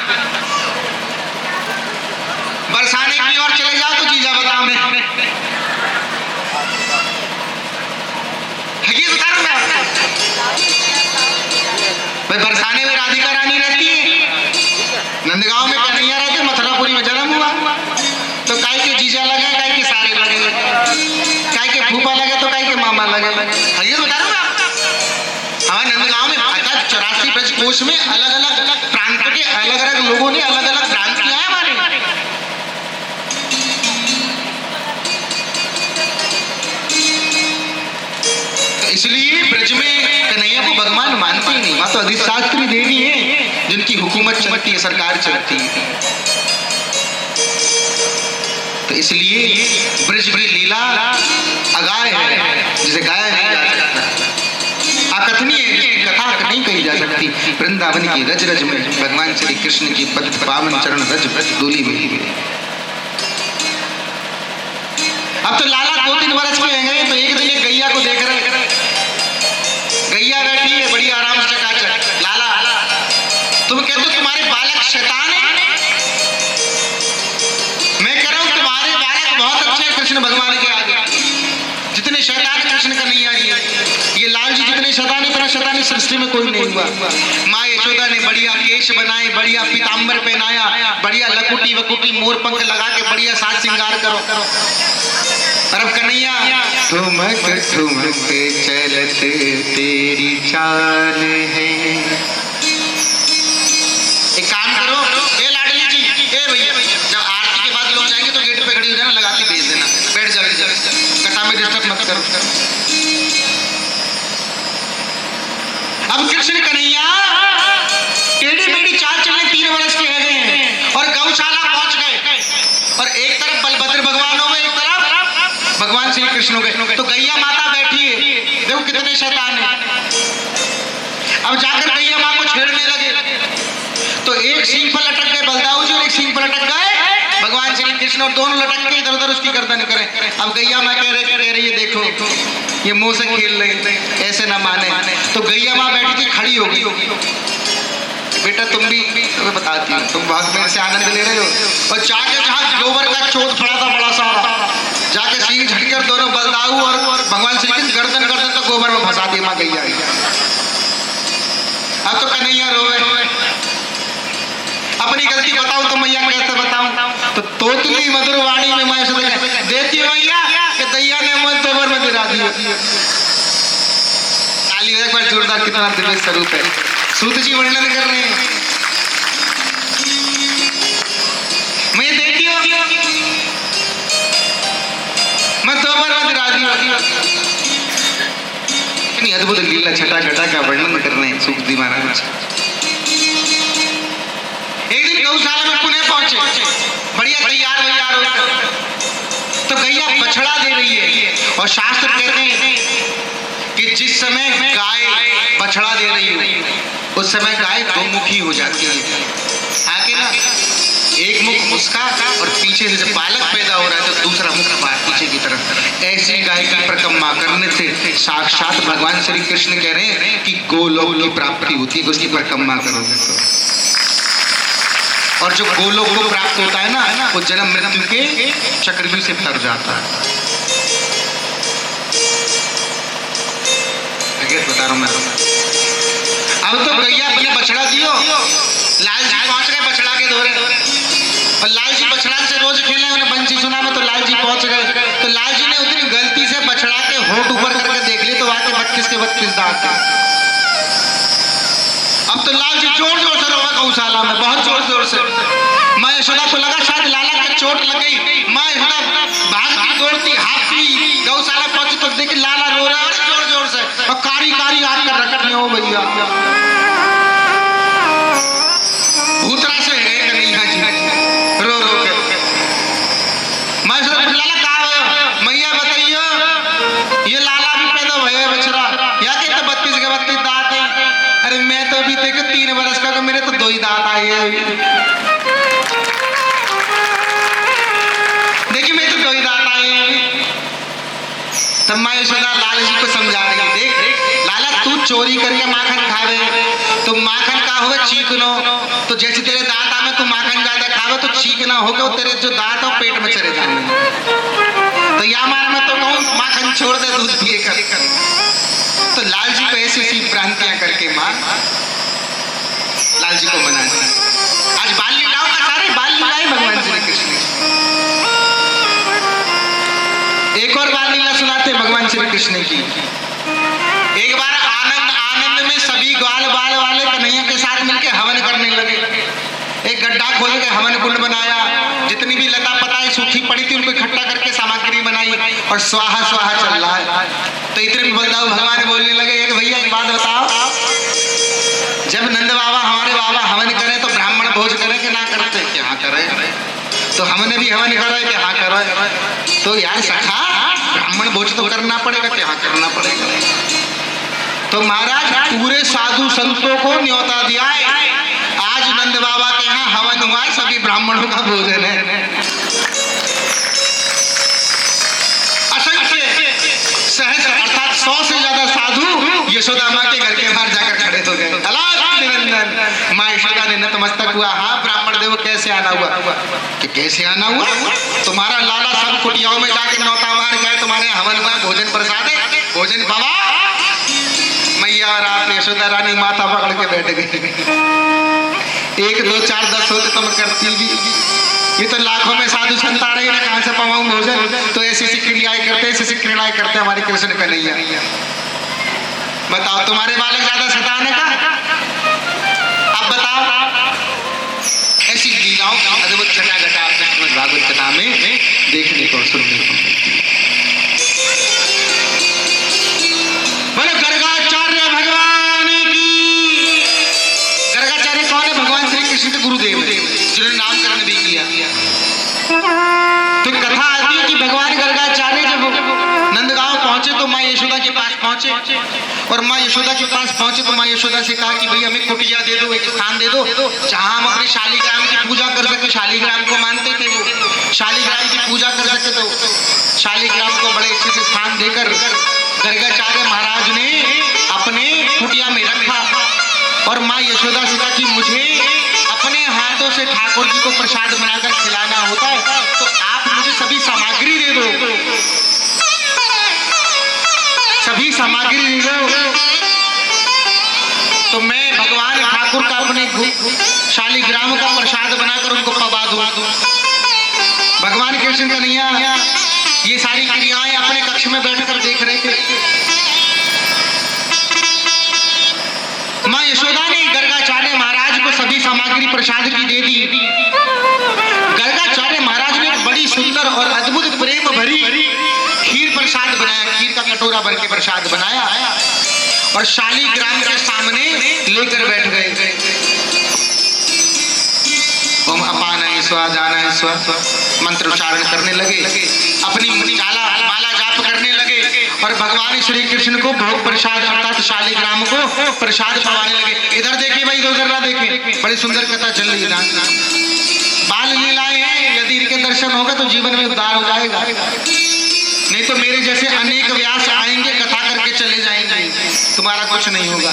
बरसाने की ओर चले जाओ तो जीजा बताओ मैं बता रहा हूं भाई। बरसाने में राधिका रानी रहती है, नंदगांव में कन्हैया रहते, मथुरापुरी में जन्म हुआ। तो काय के जीजा लगे, काय के सारे लगे, काय के फूफा लगे, तो काय के मामा लगे। ये बता रहा हूं हमारे नंदगांव में 84 ब्रज कोश में अलग अलग प्रांत के अलग अलग लोगों ने अलग अलग क्रांतियां हैं हमारे। इसलिए ब्रज में कन्हैया को भगवान मानते ही नहीं। वहां तो अधिशास्त्री देवी है जिनकी हुकूमत चलती है, सरकार चलती है। तो इसलिए ब्रज की लीला अगाय है, जिसे गाया नहीं जा सकता, अकथनीय कथा नहीं कही जा सकती। वृंदावन की रज रज में भगवान श्री कृष्ण की पद पावन चरण रज ब्रज डोली में। अब तो लाला 2-3 वर्ष के हैं, तो एक दिन एक गैया को देख रहे, गैया बैठी है बड़ी आराम से चकाचक। लाला तुम कहते हो तुम्हारे बालक शैतान है, मैं कह रहा हूं तुम्हारे बालक बहुत अच्छे हैं कृष्ण भगवान के आगे। जितने शैतान कृष्ण कन्हैया जी, ये लाल जी जितने शैतानी तरह शैतानी सृष्टि में कोई नहीं हुआ। माँ यशोदा ने बढ़िया केश बनाए, बढ़िया पीताम्बर पहनाया, बढ़िया लकुटी वकुटी मोर पंख लगा के बढ़िया साज श्रृंगार करो। और अब कन्हैया ठुमक ठुमक चलत तेरी चाल है। एक काम करो, ए लाडली जी, ए भैया, जब आरती के बाद लोग जाएंगे तो गेट पे खड़ी हो जाना, लगाती भेज देना, बैठ जाओ, कथा में डिस्टर्ब मत करो। अब कृष्ण कन्हैया टेढ़ी मेढ़ी चाल चलने 3 वर्ष के हो गए हैं और गौशाला पहुंच गए, और एक तरफ बलभद्र भगवान हो गए, एक तरफ भगवान श्री कृष्ण हो गए। तो गैया माता बैठी है, देखो कितने शैतान है। अब जाकर गैया माँ को छेड़ने लगे तो एक सींग पर लटक गए बलदाऊ जी और एक सींग पर लटक गए भगवान श्री कृष्ण, और दोनों लटक के इधर उधर उसकी गर्दन करें। अब गैया माँ कह रही है देखो ये मुंह से खेल रहे, ऐसे ना माने। तो गैया माँ बैठी थी, खड़ी हो गई। बेटा तुम भी, तुम्हें बताती हूँ, तुम भाग में से आनंद ले रहे हो, और जाके जहाँ गोबर का चोट पड़ा था बड़ा सारा, जाके सींग झटकर दोनों बलदाऊ और भगवान श्री कृष्ण गर्दन तो गोबर में फंसा दिया माँ गैया। अब तो कन्हैया रोवे, अपनी गलती बताऊं तो मैया कैसे बताऊं? तो तोतली मधुर वाणी में मैं देती हूँ मैया कि दैया ने मन गोबर में गिरा दिया। ताली एक बार जोरदार, कितना दिव्य स्वरूप है। सूत जी वर्णन कर रहे हैं, मैं देती हूँ मैं गोबर में गिरा दिया। कितनी अद्भुत लीला छटा घटा का वर्णन कर रहे हैं सूत जी महाराज। एक दिन गौशाला में पुणे पहुंचे, बढ़िया तैयार होकर, तो गैया बछड़ा दे रही है, और शास्त्र कहते हैं कि जिस समय गाय बछड़ा दे रही हो उस समय गाय दोमुखी हो जाती है। आगे ना एक मुख उसका और पीछे से जब बालक पैदा हो रहा है तो दूसरा मुख पीछे की तरफ। ऐसी गाय की परिक्रमा करने से साक्षात भगवान श्री कृष्ण कह रहे हैं कि गोलोक की प्राप्ति होती है, उसकी परिक्रमा करोगे तो। और जो गोलोक को प्राप्त होता है ना, वो जन्म मृत्यु के चक्रव्यूह से तर जाता है। बता रहा हूं मैं। अब तो गैया अपने बछड़ा दियो, लाल जी पहुंच गए बछड़ा के दौरे, और लाल जी बछड़ा से रोज खेले, उन्हें बंसी सुना में, तो लाल जी पहुंच गए। तो लाल जी ने उतनी गलती से बछड़ा के होठ ऊपर करके देख ली तो वहां के 32 के 32 दांत। अब तो लाल जी जोर जोर से रोवे गौशाला में, बहुत जोर से। माँ यशोदा को लगा शायद लाला के चोट लग गई। माँ यशोदा भागती दौड़ती हाथी गौशाला पहुंची तो देखी लाला रो रहा है जोर से, और कारी आग कर रखी हो भैया। भूतरा से है कन्हैया जी रो के। माँ यशोदा पूछ लाला कहा मैया बताइयो, ये लाला भी पैदा हुआ बछड़ा, या के तो 32 के 32 दांत है। अरे मैं तो अभी देखो 3 वर्ष का, मेरे तो 2 ही दांत आए हैं। देखिए मैं तो 2 ही दांत आए हैं। तब माँ यशोदा लाल जी को समझा रही, देख लाला तू चोरी करके माखन खावे तो माखन का होवे चीकनो, तो जैसे तेरे दांत आवे तू माखन ज्यादा खावे तो चीकना होगा, वो तेरे जो दांत हो पेट में चले जाए। तो या मार मैं तो कहूँ माखन छोड़ दे दूध पिए कर। तो लाल जी को ऐसी भ्रांतियां करके माँ लाल जी को मना। आज बाल लीलाओं का सारे बाल लीलाएं भगवान श्री कृष्ण। एक और बाल लीला सुनाते भगवान श्री कृष्ण की। एक बार आनंद में सभी ग्वाल बाल वाले कन्हैया के साथ मिलकर हवन करने लगे। एक गड्ढा खोल के हवन कुंड बनाया, जितनी भी लता पताएं सूखी पड़ी थी उनको इकट्ठा करके सामग्री बनाई, और स्वाहा स्वाहा चल रहा है। तो इतने में बलदाऊ भगवान बोलने लगे कि भैया एक बात बताओ, जब नंद बाबा हमारे बाबा हवन करें तो ब्राह्मण भोज करें कि ना करते? कि हाँ करें। तो हमने भी हवन करा है कि हाँ करा। तो यार सखा ब्राह्मण भोज तो करना पड़ेगा कि हाँ करना पड़ेगा। तो महाराज पूरे साधु संतों को न्योता दिया है, आज नंद बाबा के यहाँ हवन हुआ है, सभी ब्राह्मणों का भोजन है। असंख्य सहस्र अर्थात 100 से ज्यादा साधु यशोदा माँ के घर के बाहर जाकर खड़े हो गए। निरंजन माँ यशोदा ने नतमस्तक हुआ, हाँ ब्राह्मण देव कैसे आना हुआ? कि कैसे आना हुआ? तुम्हारा लाला सब कुटियाओं में जाकर नौता मार गए, तुम्हारे हवन हुआ, भोजन प्रसाद है, भोजन बाबा। और आप यशोदा रानी माथा पकड़ के बैठ गए। 1 2 4 10 होते तो मैं करती भी। ये तो लाखों में साधु संत आ रहे हैं, कहां से पाऊं भोजन। तो ऐसी ऐसी क्रियाएं करते, ऐसी क्रियाएं करते हमारे कृष्ण कन्हैया। बताओ तुम्हारे बालक ज्यादा शैतान है का? अब बताओ। ऐसी लीलाओं का अद्भुत छटा घटा आपने श्रीमद् भागवत कथा में देखने को सुनने को मिलती है। बोलो गर्गाचार्य भगवान की। गर्गाचार्य कौन है? भगवान श्री कृष्ण के गुरुदेव है, जिन्होंने नामकरण भी किया। तो कथा आती है कि भगवान गर्गाचार्य जब नंदगांव पहुंचे तो माँ यशोदा के पास पहुंचे, और माँ यशोदा के पास पहुंचे तो माँ यशोदा से कहा कि भाई हमें कुटिया दे दो, एक स्थान दे दो जहां हम अपने शालीग्राम की पूजा कर सके। शालीग्राम को मानते थे वो, शालीग्राम की पूजा कर सके। तो शालीग्राम को बड़े अच्छे से स्थान देकर गर्गाचार्य महाराज ने अपने कुटिया में रखा, और माँ यशोदा से कहा कि मुझे अपने हाथों से ठाकुर जी को प्रसाद बनाकर खिलाना होता है, तो आप मुझे सभी सामग्री दे दो, सभी सामग्री दे दो, तो मैं भगवान ठाकुर का अपने शालीग्राम का प्रसाद बनाकर उनको पवा दूं। भगवान कृष्ण कन्हैया ये सारी क्रियाएं अपने कक्ष में बैठकर देख रहे थे। माँ यशोदा ने गर्गाचार्य महाराज को सभी सामग्री प्रसाद की दे दी। गर्गाचार्य महाराज ने एक बड़ी सुंदर और अद्भुत प्रेम भरी खीर प्रसाद बनाया, खीर का कटोरा भर के प्रसाद बनाया और शालीग्राम के सामने लेकर बैठ गए। ओम अपान स्वादान स्व मंत्र उच्चारण करने लगे, अपनी माला जाप करने लगे और भगवान श्री कृष्ण को भोग प्रसाद अर्थात शालीग्राम को प्रसाद पवाने लगे। इधर देखिए भाई, इधर ना देखें, बड़ी सुंदर कथा चल रही है। बाल लीलाएं हैं, यदि इनके दर्शन होगा तो जीवन में उद्धार हो जाएगा, नहीं तो मेरे जैसे अनेक व्यास आएंगे कथा करके चले जाएंगे, तुम्हारा कुछ नहीं होगा।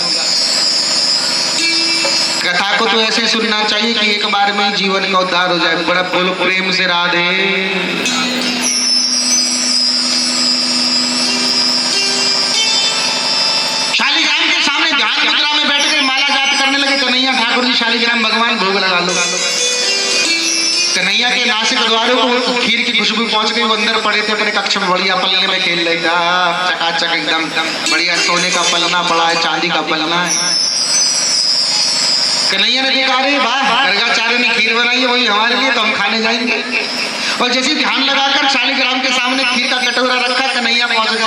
कथा को तो ऐसे सुनना चाहिए कि एक बार में जीवन का उद्धार हो जाए। बड़ा बोलो प्रेम से राधे। शालीग्राम के सामने ध्यान मुद्रा में बैठ कर माला जाप करने लगे। कन्हैया ठाकुर जी शालीग्राम भगवान भोग लगा लो। कन्हैया के नासिक द्वारों को खीर की खुशबू पहुंच गई। वो अंदर पड़े थे अपने कक्ष में, बढ़िया पलने में खेल रहे थे, चकाचक एकदम बढ़िया सोने का पलना पड़ा है, चांदी का पलना है। कन्हैया ने देखा, अरे वाह, गर्गाचार्य ने खीर बनाई है, वही हमारे लिए, तो हम खाने जाएंगे। और जैसे ध्यान लगाकर शालीग्राम के सामने खीर का कटोरा रखा, कन्हैया पहुंच गए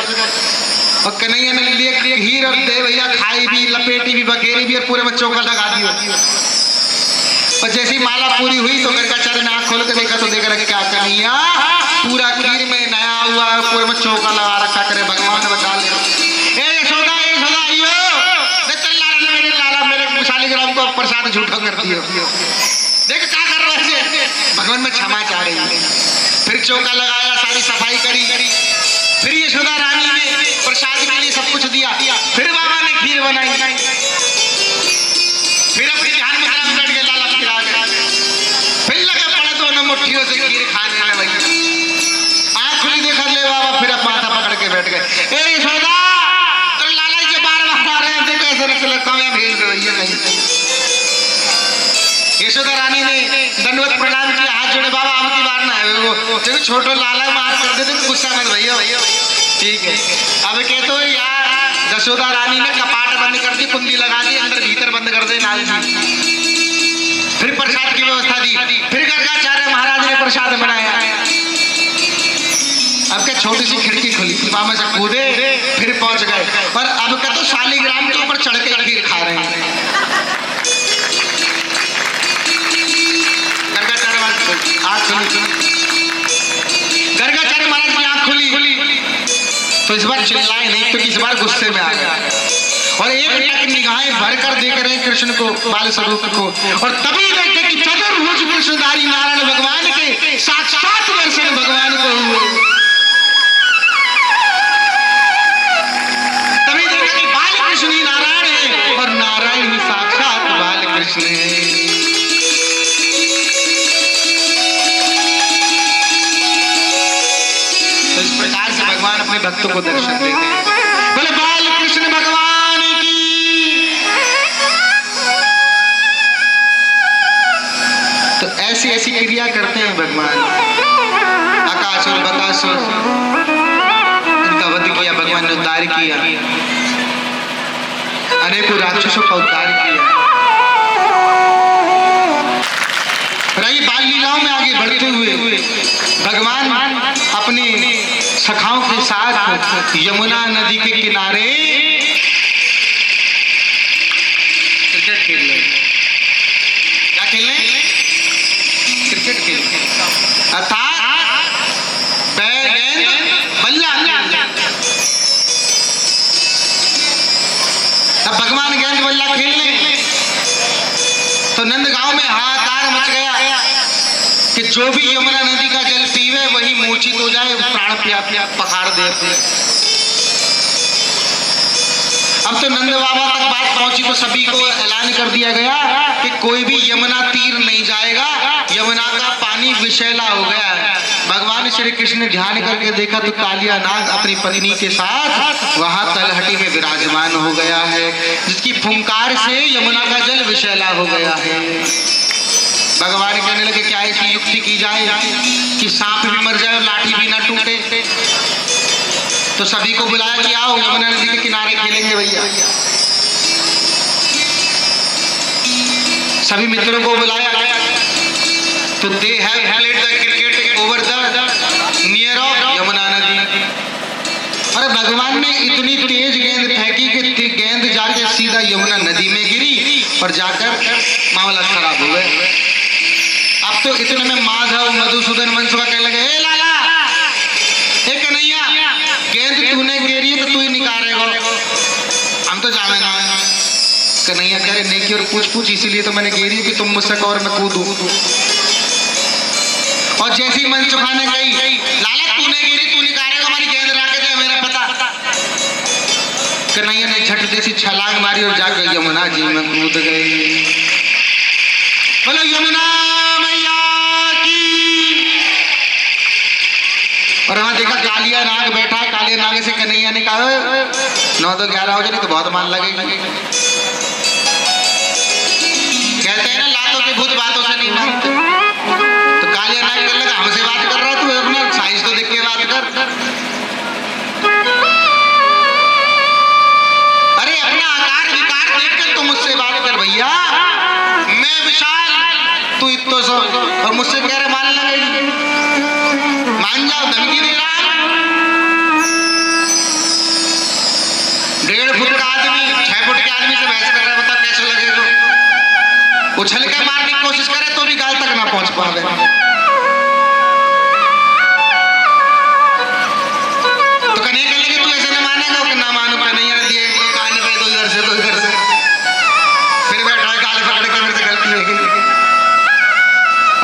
और कन्हैया ने लिए खीर और दे भैया खाई भी, लपेटी भी, बखेरी भी और पूरे बच्चों का लगा दिया। और जैसी माला पूरी हुई तो गर्गाचार्य ने आंख खोल कर देखा तो देख रहे क्या कन्हैया पूरा खीर में नया हुआ है, पूरे बच्चों का लगा रखा। करे भगवान बचा ले। ए यशोदा आइयो, मेरे लाला मेरे शालीग्राम को प्रसाद झूठा कर दियो। देख क्या कर रहे थे, भगवान में क्षमा चाह रही है। फिर चौका लगाया, सारी सफाई करी, फिर यशोदा रानी ने प्रसाद के लिए सब कुछ दिया। फिर बाबा ने खीर बनाई, फिर अपने ध्यान में बैठ के लाला खिला गए। फिर लगे पड़े दोनों मुट्ठियों से खीर खाने में भैया। आँख खुली देखा ले बाबा, फिर अब माथा पकड़ के बैठ गए। ए यशोदा, तो लाला जी बार बार आ रहे हैं, देखो ऐसे रख लगता हूँ भेज दो ये नहीं। यशोदा रानी ने दंडवत प्रणाम किया, हाथ जोड़े, बाबा अब की बार ना है वो, देखो छोटो लाला माफ कर देते, गुस्सा मत भैया। ठीक है, अब कहते हो यार, यशोदा रानी ने कपाट बंद कर दी, कुंडी लगा दी, अंदर भीतर बंद कर दे नाल जी। फिर प्रसाद की व्यवस्था दी, फिर गर्गाचार्य महाराज ने प्रसाद बनाया। अब क्या छोटी सी खिड़की खुली, वहां से कूदे, फिर पहुंच गए और अब क्या तो शालीग्राम के ऊपर चढ़ के खीर खा रहे हैं। गर्गाचार्य महाराज की आंख खुली तो इस बार चिल्लाए नहीं, तो इस बार गुस्से में आ गए और एक टक निगाहें भरकर देख रहे हैं कृष्ण को, बाल स्वरूप को। और तभी देखते कि चतुर्भुज कृष्णधारी नारायण भगवान के साक्षात दर्शन भगवान को हुए। तभी देखा कि बाल कृष्ण ही नारायण है और नारायण ही साक्षात बाल कृष्ण है। तो इस प्रकार से भगवान अपने भक्तों को दर्शन देते हैं। बोले बाल कृष्ण भगवान की। क्या करते हैं भगवान? अकासुर बकासुर इनका वध किया भगवान ने, उद्धार किया, अनेकों राक्षसों का उद्धार किया। रही बाल लीलाओं में आगे बढ़ते हुए भगवान अपने सखाओं के साथ यमुना नदी के किनारे क्रिकेट खेल रहे। क्या खेल रहे? क्रिकेट खेल रहे, अर्थात बैट गेंद बल्ला। अब भगवान गेंद बल्ला खेल रहे तो नंदगांव में हाहाकार मच गया कि जो भी यमुना नदी का जल पीवे वही मूर्छित हो जाए, प्राण पखाड़ दे। अब तो नंद बाबा तक बात पहुंची तो सभी को ऐलान कर दिया गया कि कोई भी यमुना तीर नहीं जाएगा, यमुना का पानी विषैला हो गया है। भगवान श्री कृष्ण ने ध्यान करके देखा तो कालिया नाग अपनी पत्नी के साथ वहां तलहटी में विराजमान हो गया है, जिसकी फुंकार से यमुना का जल विषैला हो गया है। भगवान कहने लगे क्या ऐसी युक्ति की जाए कि सांप भी मर जाए और लाठी भी ना टूटे? तो सभी को बुलाया कि आओ यमुना नदी के किनारे खेलेंगे भैया। सभी मित्रों को बुलाया तो they have played the cricket over the near of Yamuna नदी। अरे भगवान ने इतनी तेज गेंद फेंकी कि गेंद जाके सीधा यमुना नदी में गिरी और जाकर मामला खराब हो गया। अब तो इतने में माधव मधुसूदन मनसुखा कहने लगे, ए लाला, ए कन्हैया, गेंद तूने गिरी है तो तू ही निकालेगा, हम तो जावे ना। कन्हैया कह रहे नेकी और पूछ इसीलिए तो मैंने गिरी कि तुम मुझसे कहो और मैं कूदूं। और जैसी मनसुखा ने कही लाला तूने गिरी तू निकालेगा, हमारी गेंद राके दे, मेरा पता। कन्हैया ने झट जैसी छलांग मारी और जाकर यमुना जी में कूद गई। बोलो यमुना मैया की। और वहां देखा कालिया नाग बैठा है। कालिया नाग से कन्हैया ने कहा 9 तो 11 हो जाए तो बहुत मान लगेगी। कहते हैं ना लातों के भूत बातों से नहीं मानते। तो कालिया नाग कहने लगा हमसे बात कर रहा है तू, अपना साइज तो देख के बात कर। अरे अपना आकार विकार देख कर तो मुझसे बात कर भैया, मैं विशाल तू इतो सो, और मुझसे कह रहे मान लगेगी, मान जाओ, धमकी दे रहा। 1.5 फुट का आदमी 6 फुट के आदमी से बहस कर रहा है, बता कैसे लगेगा? उछल के मारने की कोशिश करे तो भी गाल तक ना पहुंच पावे। तो कन्हैया कहने लगे तू ऐसे ना मानेगा कि ना मानो। कन्हैया ने दिए कान पे दो इधर से दो इधर से, फिर बैठा काले पकड़ के मेरे से गलती हो गई।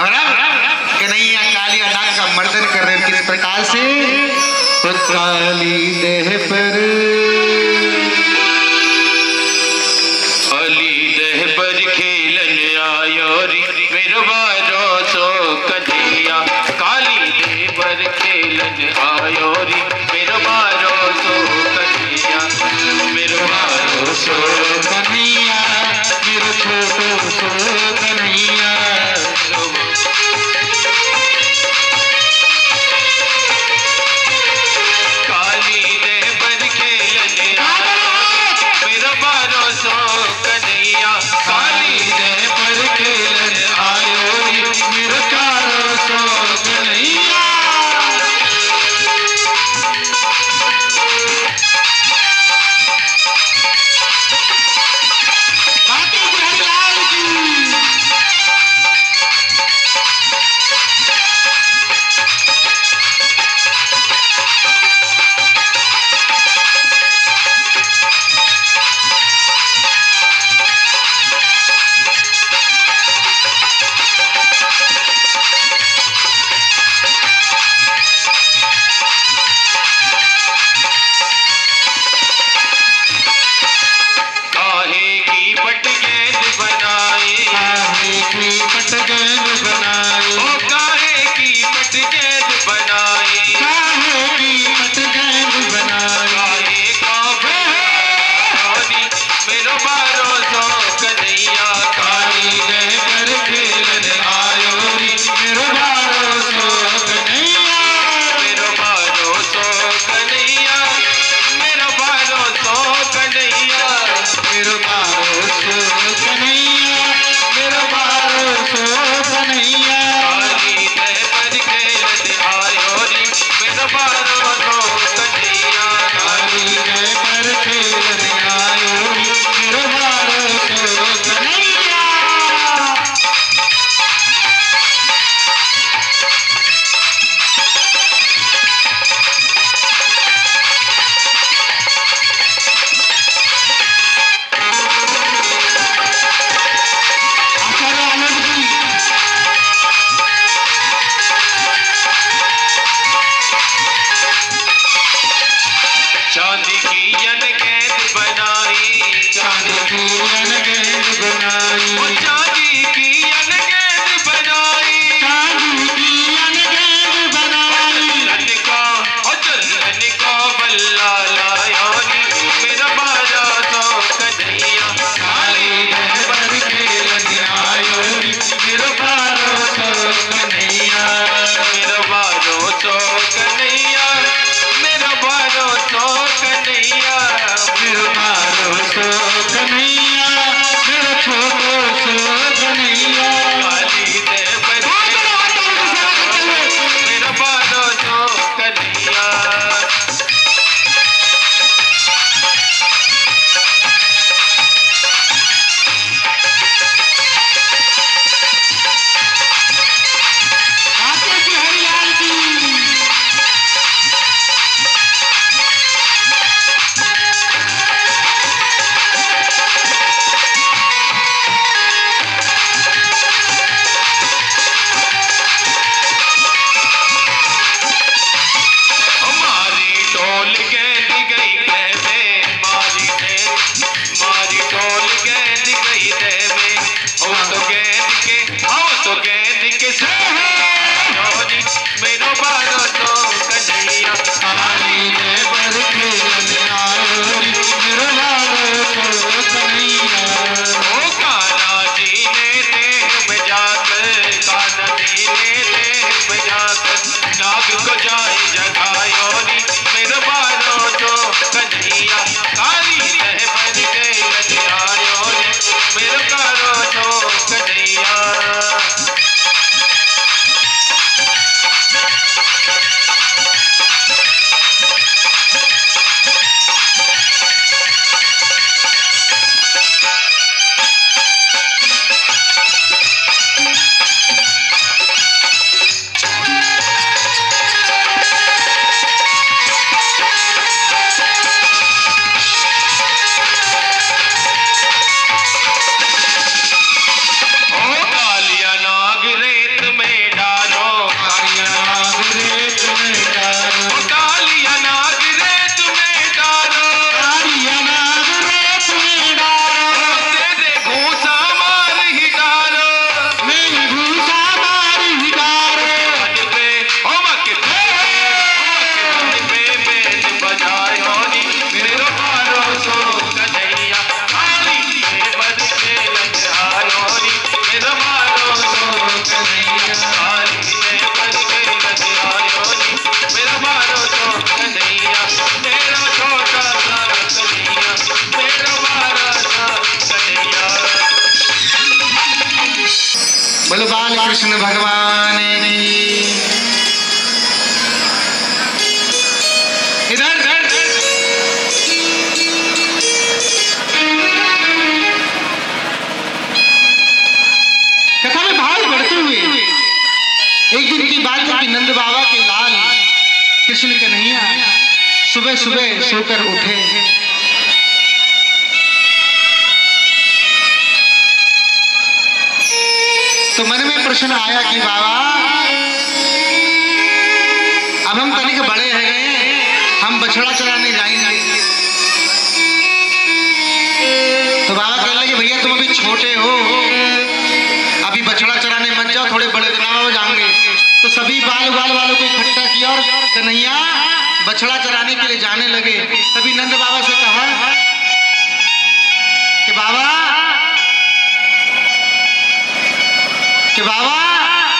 और अब कन्हैया कालिया नाग का मर्दन कर रहे किस प्रकार से? काली देह पर अली देह पर खेलन आयो री मेरो बारो सो कन्हैया। काली देह पर खेलन आयो री मेरो बारो सो कन्हैया। मेरो बारो सो कन्हैया, मेरो छोटो सो कन्हैया। काली देह पर खेलन आयो मेरो बारो सो कन्हैया। काली देह पर खेलन आयो मेरो चारो सो कन्हैया। कन्हैया। काली देह पर खेलन आयो री मेरो कृष्ण भगवान की। इधर कथा में भाव बढ़ते हुए एक दिन की बात है कि नंद बाबा के लाल कृष्ण कन्हैया सुबह सुबह सोकर उठे। तो मन में प्रश्न आया कि बाबा अब हम तनिक बड़े हैं गए, हम बछड़ा चराने जाएंगे। तो बाबा कहने लगे भैया तुम अभी छोटे हो, अभी बछड़ा चराने मत जाओ, थोड़े बड़े दिन हो जाएंगे। तो सभी बाल वालों को इकट्ठा किया और कन्हैया बछड़ा चराने के लिए जाने लगे। तभी नंद बाबा से कहा कि बाबा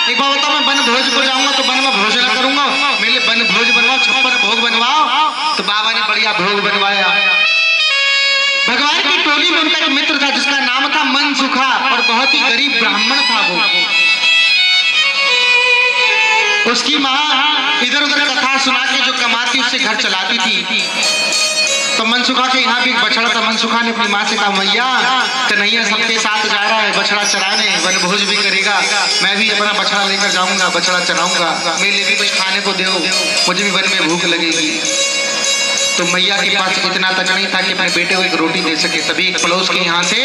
एक बार बताओ, मैं वन भोज को जाऊंगा तो वन में भोजन करूंगा, मेरे लिए वन भोज बनवाओ, 56 भोग बनवाओ। तो बाबा ने बढ़िया भोग बनवाया। भगवान की टोली में उनका एक मित्र था जिसका नाम था मनसुखा और बहुत ही गरीब ब्राह्मण था वो। उसकी माँ इधर उधर कथा सुना के जो कमाती उससे घर चलाती थी। तो मनसुखा के यहाँ भी एक बछड़ा था। मनसुखा ने अपनी माँ से कहा मैया कन्हैया सबके साथ जा रहा है बछड़ा चराने, वन भोज भी करेगा, मैं भी अपना बछड़ा लेकर जाऊंगा, बछड़ा चराऊंगा, मेरे लिए भी कुछ खाने को दो, मुझे भी वन में भूख लगेगी। तो मैया के पास इतना तक नहीं था कि अपने बेटे को एक रोटी दे सके। तभी एक पड़ोस के यहाँ से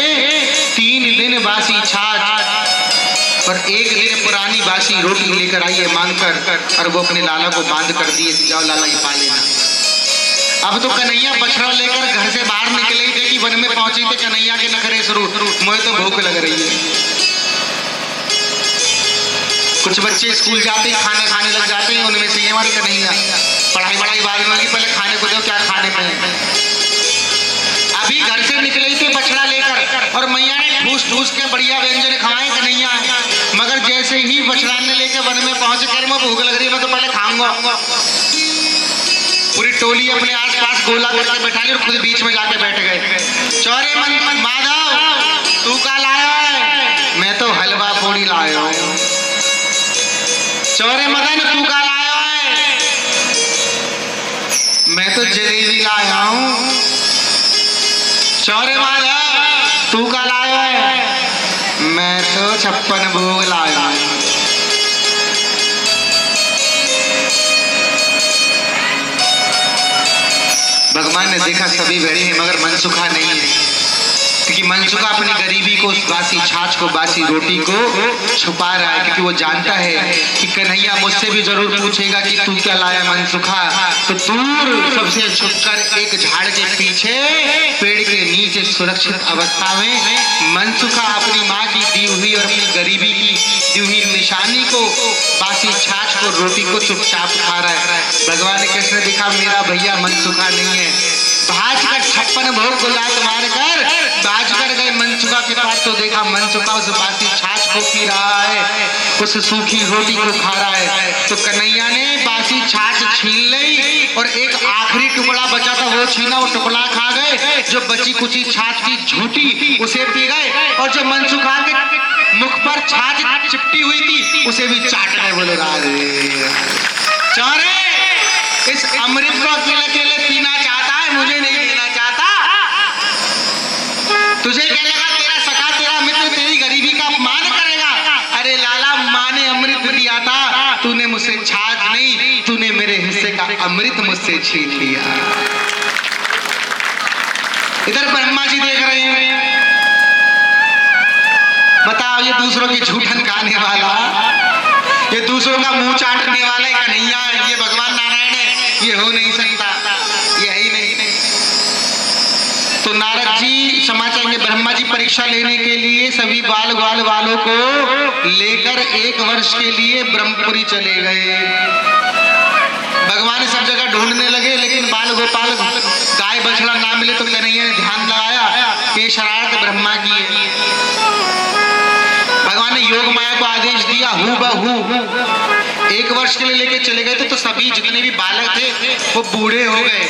3 दिन बासी छाछ और 1 दिन पुरानी बासी रोटी लेकर आई है मांगकर, और वो अपने लाला को बांध कर दिए, जाओ लाला ये पा लेना। अब तो कन्हैया बछड़ा लेकर घर से बाहर निकले ही थे कि वन में पहुंचे थे कन्हैया के नखरे शुरू, मुझे तो भूख लग रही है। कुछ बच्चे स्कूल जाते हैं खाना खाने लग जाते हैं, उनमें से ये हमारी कन्हैया पढ़ाई बड़ाई बाद में होगी, पहले खाने को दो, क्या खाने में। अभी घर से निकले थे बछड़ा लेकर और मैया ने ठूस ठूस के बढ़िया व्यंजन खवाए कन्हैया, मगर जैसे ही बछड़ा ने लेकर वन में पहुंच कर मैं भूख लग रही है, मैं तो पहले खाऊंगा। पूरी टोली अपने आसपास गोला करके बैठा ली और खुद बीच में जाके बैठ गए। चौरे मन माधव तू क्या लाया है? मैं तो हलवा पूड़ी लाया हूँ। चौरे मदन तू क्या लाया है? मैं तो जलेबी लाया हूँ। चौरे माधव तू क्या लाया है? मैं तो 56 भोग लाया हूँ। भगवान ने देखा सभी बैठे हैं मगर मनसुखा नहीं है, क्योंकि मनसुखा अपनी गरीबी को, बासी छाछ को, बासी रोटी को छुपा रहा है, क्योंकि वो जानता है कि कन्हैया मुझसे भी जरूर पूछेगा कि तू क्या लाया मनसुखा। तो दूर सबसे छुपकर एक झाड़ के पीछे पेड़ के नीचे सुरक्षित अवस्था में मनसुखा अपनी माँ की दी हुई और अपनी गरीबी की दी हुई निशानी को, बासी छाछ को, रोटी को चुपचाप खा रहा है। भगवान ने कृष्ण देखा मेरा भैया मनसुखा नहीं है, भाज कर 56 भोग को लात मार कर भाज कर गए मनसुखा के पास। तो देखा मनसुखा उस बासी छाछ को पी रहा है, उस सूखी रोटी को खा रहा है। तो कन्हैया ने बासी छाछ छीन ली और एक आखिरी टुकड़ा बचा था वो छीना, वो टुकड़ा खा गए। जो बची कुची छाछ थी झूठी उसे पी गए, और जो मनसुखा के मुख पर छाछ चिपटी हुई थी उसे भी चाट गए। बोले राधे चारे इस अमृत को अकेले अकेले पीना चाहता है, मुझे नहीं देना चाहता। तुझे क्या लगा तेरा सखा, तेरा मित्र तेरी गरीबी का अपमान करेगा? अरे लाला माँ ने अमृत दिया था, तूने मुझसे छाछ नहीं, तूने मेरे हिस्से का अमृत मुझसे छीन लिया। इधर ब्रह्मा जी देख रहे हैं, बताओ ये दूसरों की झूठन खाने वाला, ये दूसरों का मुंह चाटने वाला कन्हैया है, ये भगवान नारायण है, ये हो नहीं सकता, ये है ही नहीं। तो नारद जी क्षमा चाहेंगे, ब्रह्मा जी परीक्षा लेने के लिए सभी बाल ग्वाल वालों को लेकर 1 वर्ष के लिए ब्रह्मपुरी चले गए। भगवान सब जगह ढूंढने लगे, लेकिन बाल गोपाल गाय बछड़ा ना मिले। तो कन्हैया ने ध्यान लगाया कि शरारत ब्रह्मा की है। भगवान ने योग माया को आदेश दिया, हूबहू 1 वर्ष के लिए लेके चले गए थे। तो सभी जितने भी बालक थे वो बूढ़े हो गए,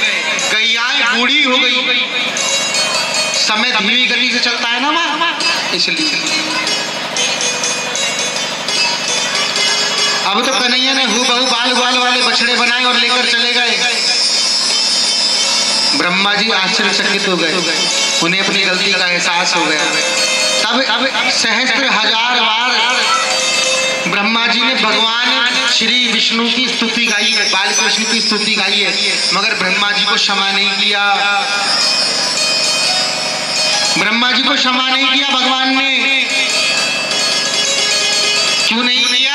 गैयाएं बूढ़ी हो गई। समय धीमी गति से चलता है ना माँ, इसलिए अब तो कन्हैया ने हूबहू बाल ग्वाल वाले बछड़े बनाए और लेकर चले गए। ब्रह्मा जी आश्चर्यचकित हो गए, उन्हें अपनी गलती का एहसास हो गया। तब अब सहस्त्र हजार बार ब्रह्मा जी ने भगवान श्री विष्णु की स्तुति गाई है, बाल कृष्ण की स्तुति गाई है, मगर ब्रह्मा जी को क्षमा नहीं किया। ब्रह्मा जी को क्षमा नहीं किया भगवान ने। क्यों नहीं किया?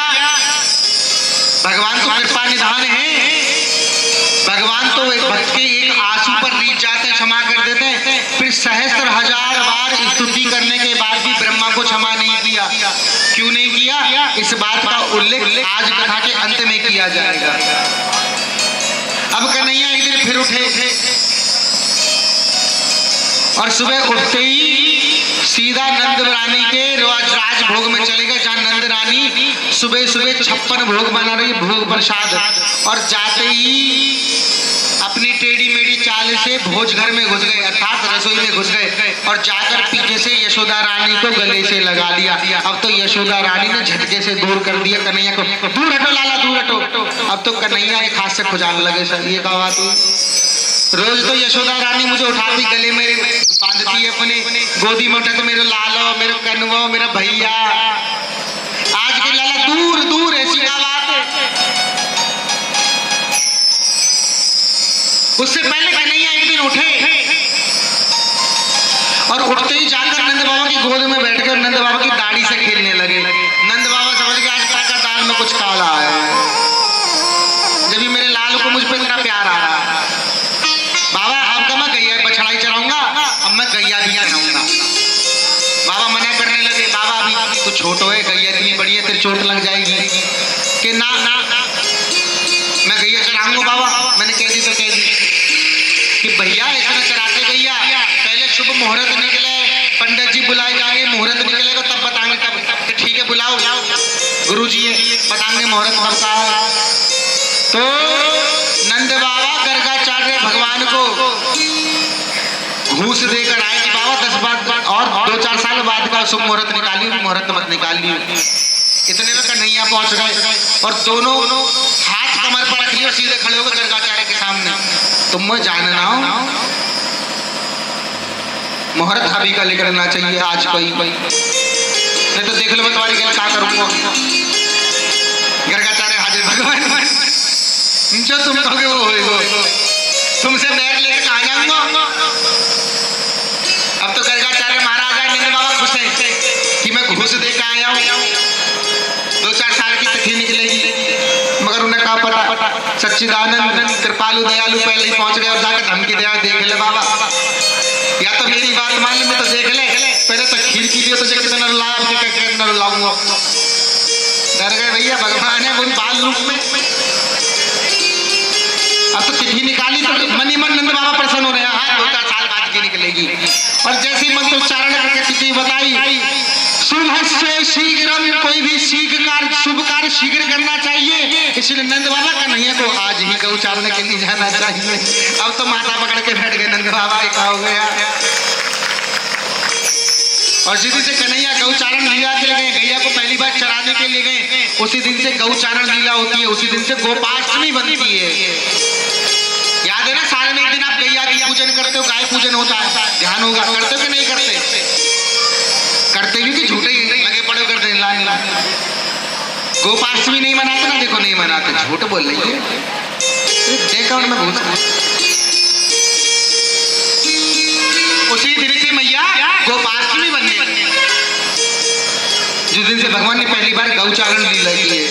भगवान तो कृपा निधान है। भगवान तो एक भक्त के एक आंसू पर रीझ जाते हैं, क्षमा कर देते हैं। फिर सहस्त्र हजार बार स्तुति करने के बाद भी ब्रह्मा को क्षमा नहीं किया। क्यों नहीं किया? इस बात का उल्लेख आज कथा के अंत में किया जाएगा। अब कन्हैया एक दिन फिर उठे और सुबह उठते ही सीधा नंद रानी के राजभोग में चले गए, जहाँ नंद रानी सुबह सुबह 56 भोग बना रही, भोग प्रसाद। और जाते ही अपनी टेढ़ी मेढ़ी चाल से भोज घर में घुस गए, अर्थात रसोई में घुस गए और जाकर पीछे से यशोदा रानी को गले से लगा लिया। अब तो यशोदा रानी ने झटके से दूर कर दिया कन्हैया को, दूर हटो लाला दूर हटो। अब तो कन्हैया एक हाथ से खुजाने लगे, सर ये कहा बात हुई। रोज तो यशोदा रानी मुझे उठाती, गले में बांधती है अपने गोदी में, उठा तो मेरे लालो, मेरे कन्वो, मेरा भैया। आज के लाला दूर दूर, ऐसी क्या बात है? उससे पहले कन्हैया एक दिन उठे और उठते ही जाकर नंद बाबा की गोद में बैठकर नंद बाबा की दाढ़ी से खेलने लगे। नंद बाबा समझ गए आज पाका दाल में कुछ काला है, जब भी मेरे लाल को मुझ पर इतना प्यार आ रहा है। बाबा आपका मैं गैया बछड़ाई चढ़ाऊंगा, अब मैं गैया भी चढ़ाऊंगा। बाबा मना करने लगे, बाबा अभी तो छोटो है, गैया इतनी बड़ी है, तेरी चोट लग जाएगी। कि ना ना मैं गैया चढ़ाऊंगा बाबा। मैंने कह दी तो कह दी कि भैया ऐसा चढ़ाते भैया, पहले शुभ मुहूर्त निकले, पंडित जी बुलाए जाएंगे, मुहूर्त निकलेगा तब बताएंगे। तब ठीक है बुलाओ, गुरु जी बताएंगे मुहूर्त कब का है। तो नंद बाबा गर्गाचार्य भगवान को घूस देकर आए कि बाबा 10 बाद और 2-4 साल बाद का शुभ मुहूर्त निकालिए, मुहूर्त मत निकालिए। इतने में कन्हैया पहुंच गए और दोनों हाथ कमर पर रख लिए और सीधे खड़े हो गए गर्गाचार्य के सामने। तुम मैं जानना हो, मुहूर्त अभी का लेकर आना चाहिए, आज कोई नहीं तो देख लो मैं तुम्हारी क्या करूंगा। गर्गाचार्य हाजिर, भगवान जो तुम कहोगे वो होगा, तुमसे बैग लेकर कहाँ जाऊंगा। अब तो गर्गाचार्य महाराज आए, नंद बाबा खुश हैं कि मैं घूस देकर आया हूँ, 2-4 साल की तिथि निकलेगी। मगर उन्हें कहा पता सच्चिदानंद कृपालु दयालु पहले ही पहुंच गए और जाकर धमकी दिया, देख ले बाबा, या तो मेरी बात मान ले, मैं तो देख ले, पहले तो खीर की दियो तो कितना रुलाया, रुलाऊंगा। डर गए भैया, भगवान है वो बाल रूप में। अब तो तिथि निकाली तो मनी मन नंद बाबा प्रसन्न हो रहे हैं, हाँ 2-4 साल बाद की निकलेगी। और जैसे ही मंत्रोच्चारण करके तिथि बताई, शुभ से शीघ्र, कोई भी शुभ कार्य शीघ्र करना चाहिए, इसलिए नंद बाबा कन्हैया को आज ही गौचारण के लिए जाना चाहिए। अब तो माथा पकड़ के बैठ गए नंद बाबा, क्या हो गया। और सीधी से कन्हैया गौचारण लीला के लिए गए, गैया को पहली बार चराने के लिए गए। उसी दिन से गौचारण लीला होती है, उसी दिन से गोपाष्टमी बनती है। याद है ना, साल में एक दिन आप गैया की पूजन करते हो, गाय पूजन होता है, ध्यान होगा, करते हो कि नहीं करते? करते क्योंकि झूठे ही लगे पड़े करते लाने। गोपाष्टमी नहीं मनाते ना, देखो नहीं मनाते, झूठ बोल रही है, देखा उनमें घूस। उसी दिन से मैया गोपाष्टमी बनने, जिस दिन से भगवान ने पहली बार गौचारण लीला की है।